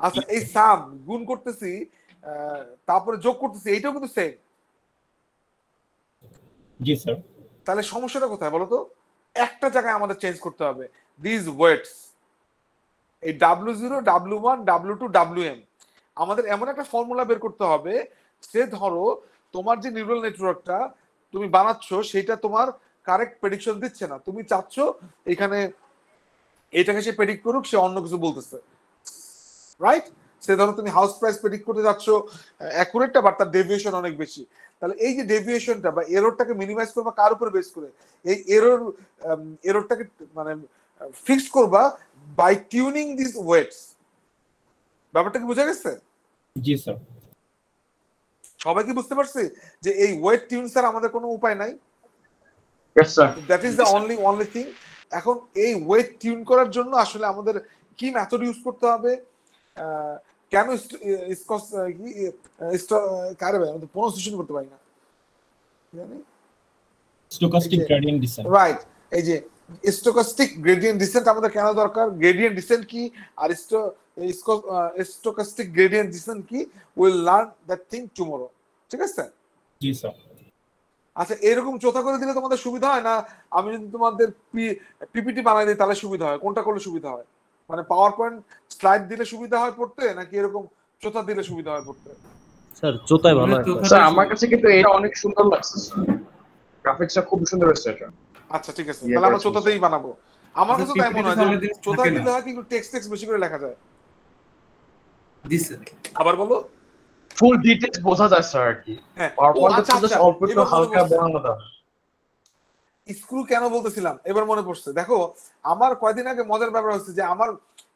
আচ্ছা এই সাম গুণ করতেছি, তারপরে যোগ করতেছি, এইটাও কিন্তু সেম। জি স্যার। তাহলে সমস্যাটা কোথায় বলো তো? একটা জায়গায় আমাদের চেঞ্জ করতে হবে, দিস ওয়েটস, এই W0, W1, W2, Wm, আমাদের এমন একটা ফর্মুলা বের করতে হবে সে ধরো তোমার যে নিউরাল নেটওয়ার্কটা তুমি বানাচ্ছ সেটা তোমার কারেক্ট প্রেডিকশন দিচ্ছে না, তুমি চাচ্ছ এখানে এটাকে সে প্রেডিক্ট করুক, সে অন্য কিছু বলতেছে, রাইট? সে ধরো তুমি হাউস প্রাইস প্রেডিক্ট করতে যাচ্ছ অ্যাকুরেটটা, বাট তার ডেভিয়েশন অনেক বেশি। তাহলে এই যে ডেভিয়েশনটা বা এররটাকে মিনিমাইজ করবা কার উপর বেস করে? এই এররটাকে মানে ফিক্স করবা বাই টিউনিং দিস ওয়েটস। ব্যাপারটা কি বোঝা গেছে? জি স্যার। সবাই কি বুঝতে পারছে যে এই ওয়েট টিউন স্যার আমাদের কোনো উপায় নাই? Yes sir. That is the only thing. এখন এই ওয়েট টিউন করার জন্য আসলে আমাদের কি মেথড ইউজ করতে হবে, কেন প্রনাউন্সিয়েশন করতে পারি না, স্টোকাস্টিক গ্রেডিয়েন্ট ডিসেন্ট, রাইট? এই যে স্টোকাস্টিক গ্রেডিয়েন্ট ডিসেন্ট আমাদের কেন দরকার, গ্রেডিয়েন্ট ডিসেন্ট কি আর স্টোকাস্টিক গ্রেডিয়েন্ট ডিসেন্ট কি, will learn that thing tomorrow, ঠিক আছে? জি স্যার। আচ্ছা এরকম চোথা করে দিলে তোমাদের সুবিধা হয় না? আমি যদি তোমাদের পিপিটি বানাই দিই তাহলে সুবিধা হয়? কোনটা করলে সুবিধা হয়? মানে পাওয়ার পয়েন্ট স্লাইড দিলে সুবিধা হয় পড়তে, নাকি এরকম চোথা দিলে সুবিধা হয় পড়তে? স্যার জোতায় ভালো হয় স্যার আমার কাছে কিন্তু এটা অনেক সুন্দর লাগছে স্যার, গ্রাফিক্সটা খুব সুন্দর হয়েছে এটা। আচ্ছা ঠিক আছে, তাহলে আমরা চোথাতেই বানাবো। আমার কাছে তাই মনে হয় যে চোথা দিলে হয় কিন্তু টেক্সট বেশি করে লেখা যায়। জি স্যার। আবার বলো। ফুল ডিটেইলস বোঝা যায় স্যার আর কি। পাওয়ারপয়েন্টে তো অল্প একটু হালকা বানানো দাও। স্ক্রু কেন বলতেছিলাম এবার মনে পড়ছে। দেখো আমার কয়দিন আগে মজার ব্যাপার হচ্ছে যে আমার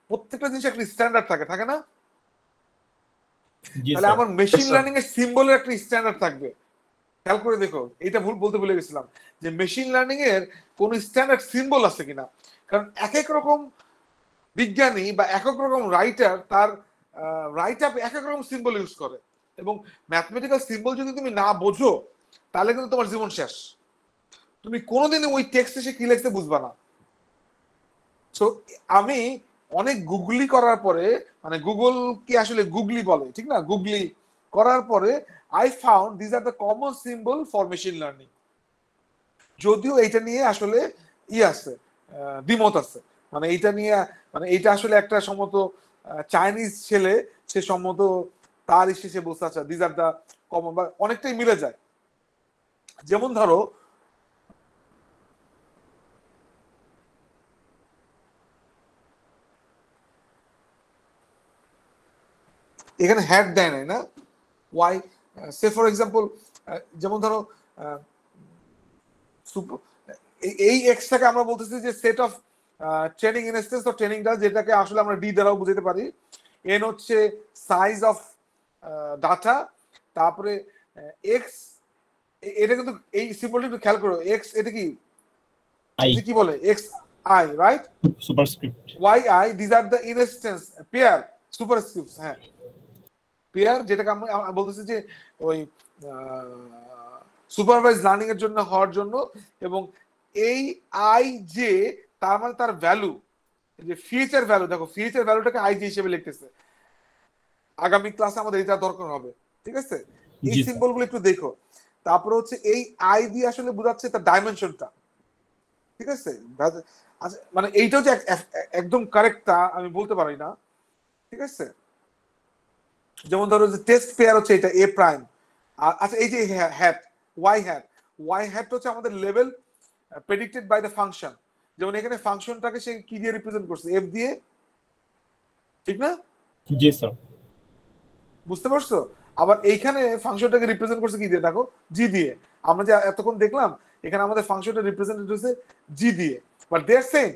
প্রত্যেকটা জিনিস একটা স্ট্যান্ডার্ড থাকে না? তাহলে আমার মেশিন লার্নিং এর সিম্বলের একটা স্ট্যান্ডার্ড থাকবে। খেয়াল করে দেখো, এটা বলতে ভুলে গেছিলাম যে মেশিন লার্নিং এর কোন স্ট্যান্ডার্ড সিম্বল আছে কিনা। কারণ এক এক রকম বিজ্ঞানী বা এক এক রকম রাইটার তার রাইট আপ এক এক রকম সিম্বল ইউজ করে, এবং ম্যাথমেটিক্যাল সিম্বল যদি তুমি না বোঝো তাহলে কিন্তু তোমার জীবন শেষ। তুমি কোনোদিনই ওই টেক্সট এসে কি লিখতে বুঝবা না। সো আমি অনেক গুগলি করার পরে, মানে গুগল কি আসলে গুগলি বলে, ঠিক না, গুগলি করার পরে I found this are the common symbol for machine learning. যদিও এটা নিয়ে আসলে আছে, দ্বিমত আছে, মানে এইটা নিয়ে, মানে এইটা আসলে একটা সম্মত চাইনিজ ছেলে, সে সম্মত তার সে বলছে আচ্ছা দিস আর দ্য কমন, বা অনেকটাই মিলে যায়। যেমন ধরো এখানে হ্যাট দেয় নাই না, ওয়াই সে ফর এক্সাম্পল, যেমন ধরো এই এক্সটাকে আমরা বলতেছি যে set of training instance of training data, যেটাকে আসলে আমরা ডি দ্বারাও বুঝাতে পারি। এন হচ্ছে সাইজ অফ ডাটা, তারপরে এক্স, এটা কিন্তু এই সিম্বলটা একটু খেয়াল করো, এক্স এটা কি কি বলে, X I, right, superscript, Y I, this are the instance pair superscripts, হ্যাঁ পেয়ার, যেটাকে আমরা বলতেছি যে ওই সুপারভাইজ লার্নিং এর জন্য হওয়ার জন্য। এবং এই আই যে তার মানে তার ভ্যালু, যে ফিউচার ভ্যালু, দেখো ফিউচার ভ্যালুটাকে আই যে হিসেবে লিখতেছে। আগামী ক্লাসে আমাদের এটা দরকার হবে, ঠিক আছে, এই সিম্বল গুলো একটু দেখো। তারপরে হচ্ছে এই আই দিয়ে আসলে বোঝাচ্ছে তার ডাইমেনশনটা, ঠিক আছে, মানে এইটাও যে একদম কারেক্ট তা আমি বলতে পারি না, ঠিক আছে। যেমন ধরো যে টেস্ট পেয়ার হচ্ছে এটা এ প্রাইম, আর আচ্ছা এই যে হ্যাট, ওয়াই হ্যাট হচ্ছে আমাদের লেভেল প্রেডিক্টেড বাই দ্য ফাংশন। যেমন এখানে ফাংশনটাকে সে কি দিয়ে রিপ্রেজেন্ট করছে, এফ দিয়ে, ঠিক না? জি স্যার। বুঝতে পারছো? আবার এইখানে ফাংশনটাকে রিপ্রেজেন্ট করছে কি দিয়ে, দেখো জি দিয়ে। আমরা যে এতক্ষণ দেখলাম এখানে আমাদের ফাংশনটা রিপ্রেজেন্টেড হচ্ছে জি দিয়ে, বাট দে আর সেম।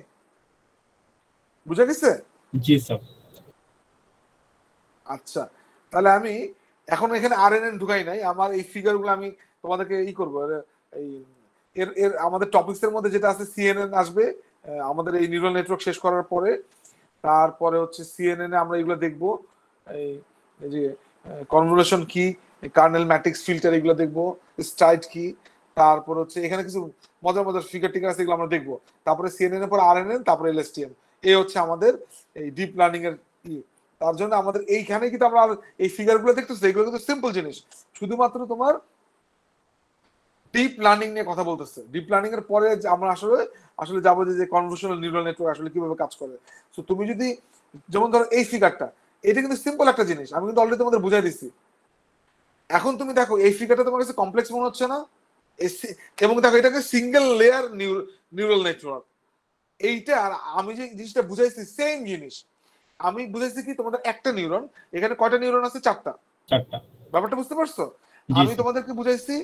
বুঝা গেছে? জি স্যার। আচ্ছা, তাহলে আমি এখন এখানে আরএনএন ঢুকাই নাই, আমার এই ফিগারগুলো আমি তোমাদেরকে করব, এই এর আমাদের টপিকস এর মধ্যে যেটা আছে সিএনএন আসবে আমাদের এই নিউরাল নেটওয়ার্ক শেষ করার পরে। তারপরে হচ্ছে সিএনএন এ আমরা এগুলো দেখবো, এই যে কনভলিউশন কি, কার্নেল ম্যাট্রিক্স ফিল্টার, এগুলো দেখবো, স্ট্রাইড কি, তারপর হচ্ছে এখানে কিছু মজার মজার ফিগার টিকার আছে, এগুলো আমরা দেখবো। তারপরে সিএনএন এর পর আরএনএন, তারপরে এলএসটিএম, এই হচ্ছে আমাদের এই ডিপ লার্নিং এর তার জন্য আমাদের এইখানে কিন্তু আমরা এই ফিগার গুলো দেখতেছি, এগুলো কিন্তু সিম্পল জিনিস, শুধুমাত্র তোমার ডিপ লার্নিং নিয়ে কথা বলতেছে। ডিপ লার্নিং এর পরে আমরা আসলে যাবো যে কনভলিউশনাল নিউরাল নেটওয়ার্ক আসলে কিভাবে কাজ করে। সো তুমি যদি যেমন ধরো এই ফিগারটা, এটা কিন্তু সিম্পল একটা জিনিস, আমি কিন্তু অলরেডি তোমাদের বুঝাই দিচ্ছি। এখন তুমি দেখো এই ফিগারটা তোমার কাছে কমপ্লেক্স মনে হচ্ছে না? এবং দেখো এটাকে সিঙ্গেল লেয়ার নিউরাল নেটওয়ার্ক, এইটা আর আমি যে জিনিসটা বুঝাইছি সেম জিনিস। আমি বুঝাইছি কি তোমাদের একটা নিউরন, এখানে কয়টা নিউরন আছে? চারটা। ব্যাপারটা বুঝতে পারছো? আমি তোমাদেরকে বুঝাইছি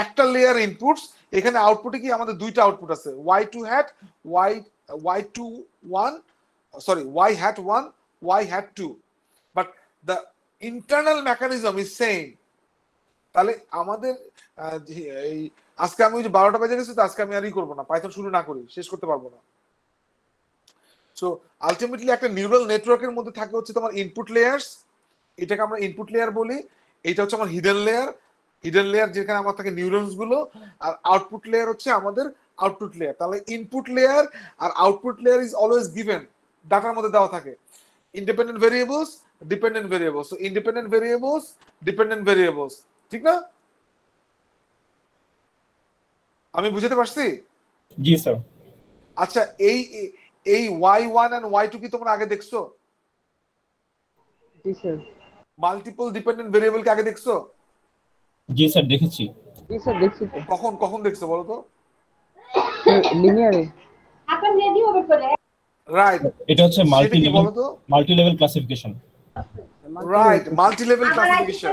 একটা লেয়ার ইনপুটস, এখানে আউটপুটে কি আমাদের দুইটা আউটপুট আছে, y2 hat y21, sorry y hat 1 y hat 2, but the internal mechanism is same. তাহলে আমাদের এই আজকে আমি ওই যে 12টা বাজে গেছে, তো আজকে আমি আর করবো না, পাইথন শুরু না করি শেষ করতে পারবো না। সো আলটিমেটলি একটা নিউরাল নেটওয়ার্কের মধ্যে থাকে হচ্ছে তোমার ইনপুট লেয়ার্স, এটাকে আমরা ইনপুট লেয়ার বলি। এটা হচ্ছে আমার হিডেন লেয়ার যেখানে আমার থাকে নিউরনস গুলো, আর আউটপুট লেয়ার হচ্ছে আমাদের আউটপুট লেয়ার। তাহলে ইনপুট লেয়ার আর output layer is always given, ডাটার মধ্যে দেওয়া থাকে independent variables, dependent variables. So independent variables, dependent variables, ঠিক না? আমি বুঝতে পারছি? জি স্যার। আচ্ছা, এই y1 and y2 কি তোমরা আগে দেখছো? জি স্যার। মাল্টিপল ডিপেন্ডেন্ট ভেরিয়েবল কি আগে দেখছো? জি স্যার দেখেছি। জি স্যার দেখছি তো। কখন দেখছো বলো তো? লিনিয়ারে। আপন রেডি হবে করে। রাইট, এটা হচ্ছে multi level classification. Right, multi level classification,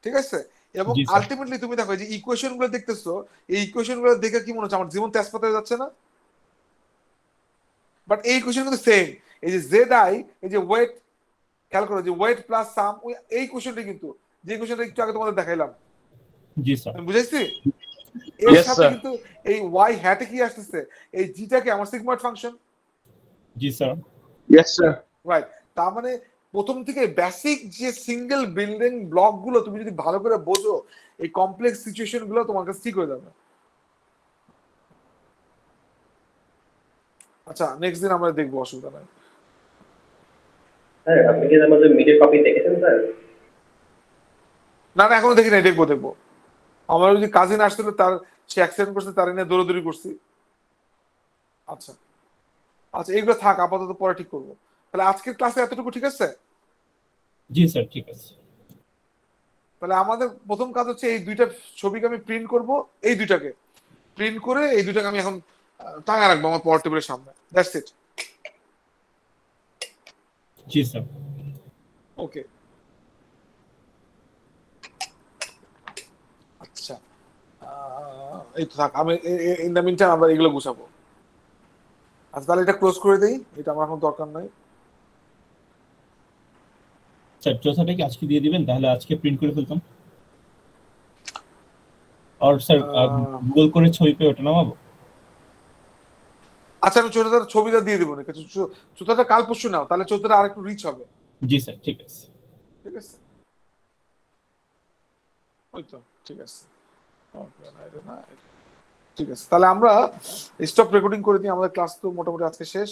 ঠিক আছে। এবং আলটিমেটলি তুমি দেখো যে ইকুয়েশন গুলো দেখতেছো, এই ইকুয়েশন গুলো দেখে কি মনে হচ্ছে আমার জীবন তেজপাত হয়ে যাচ্ছে না? বাট এই ইকুয়েশন কিন্তু সেম। এই যে জেড আই, এই যে ওয়েট, খেয়াল করো যে ওয়েট প্লাস সাম, এই ইকুয়েশনটা কিন্তু যে ইকুয়েশনটা একটু আগে তোমাদের দেখাইলাম। জি স্যার। আমি বুঝাইছি? এর সাথে কিন্তু এই ওয়াই হ্যাটে কি আসতেছে, এই জিটাকে আমার সিগময়েড ফাংশন। জি স্যার। Yes sir. রাইট, তার মানে প্রথম থেকে বেসিক যে সিঙ্গেল বিল্ডিং ব্লক গুলো তুমি যদি ভালো করে বোঝো, এই কমপ্লেক্স সিচুয়েশন গুলো তোমার কাছে ঠিক হয়ে যাবে। আচ্ছা, নেক্সট দিন আমরা দেখবো, অসুবিধা নাই। স্যার আপনি কি আমাদের মিডিয়া কপি দেখেছেন স্যার? না না, এখনো দেখি নাই, দেখবো। আমার যদি কাজিন আসছিল, তার সে অ্যাক্সিডেন্ট করছে, তার এনে দৌড়াদৌড়ি করছি। আচ্ছা আচ্ছা, এইগুলো থাক, আপাতত পরে ঠিক করবো। তাহলে আজকের ক্লাসে এতটুকু ঠিক আছে? জি স্যার, ঠিক আছে। তাহলে আমাদের প্রথম কাজ হচ্ছে এই দুইটা ছবিকে আমি প্রিন্ট করব, এই দুইটাকে প্রিন্ট করে এই দুইটাকে আমি এখন টাঙা রাখবো আমার পাওয়ার টেবিলের সামনে। That's it. G sir. ওকে, আচ্ছা, এই তো থাক, আমি ইন দ্য মিন টাইম আমরা এগুলো গুছাবো। আচ্ছা, তাহলে এটা ক্লোজ করে দেই, এটা আমার এখন দরকার নাই। স্যার চৌথাটা কি আজকে দিয়ে দিবেন, তাহলে আজকে প্রিন্ট করে ফেলতাম। আর স্যার গুগল করে ছবি পেয়ে ওটা নামাবো। আচ্ছা, আমি চৌথাটার ছবিটা দিয়ে দেবো না, চৌথাটা কাল পরশু নাও, তাহলে চৌথাটা আরেকটু রিচ হবে। জি স্যার, ঠিক আছে। ঠিক আছে, ওই তো ঠিক আছে। ঠিক আছে, তাহলে আমরা স্টপ রেকর্ডিং করে দিই, আমাদের ক্লাস তো মোটামুটি আজকে শেষ।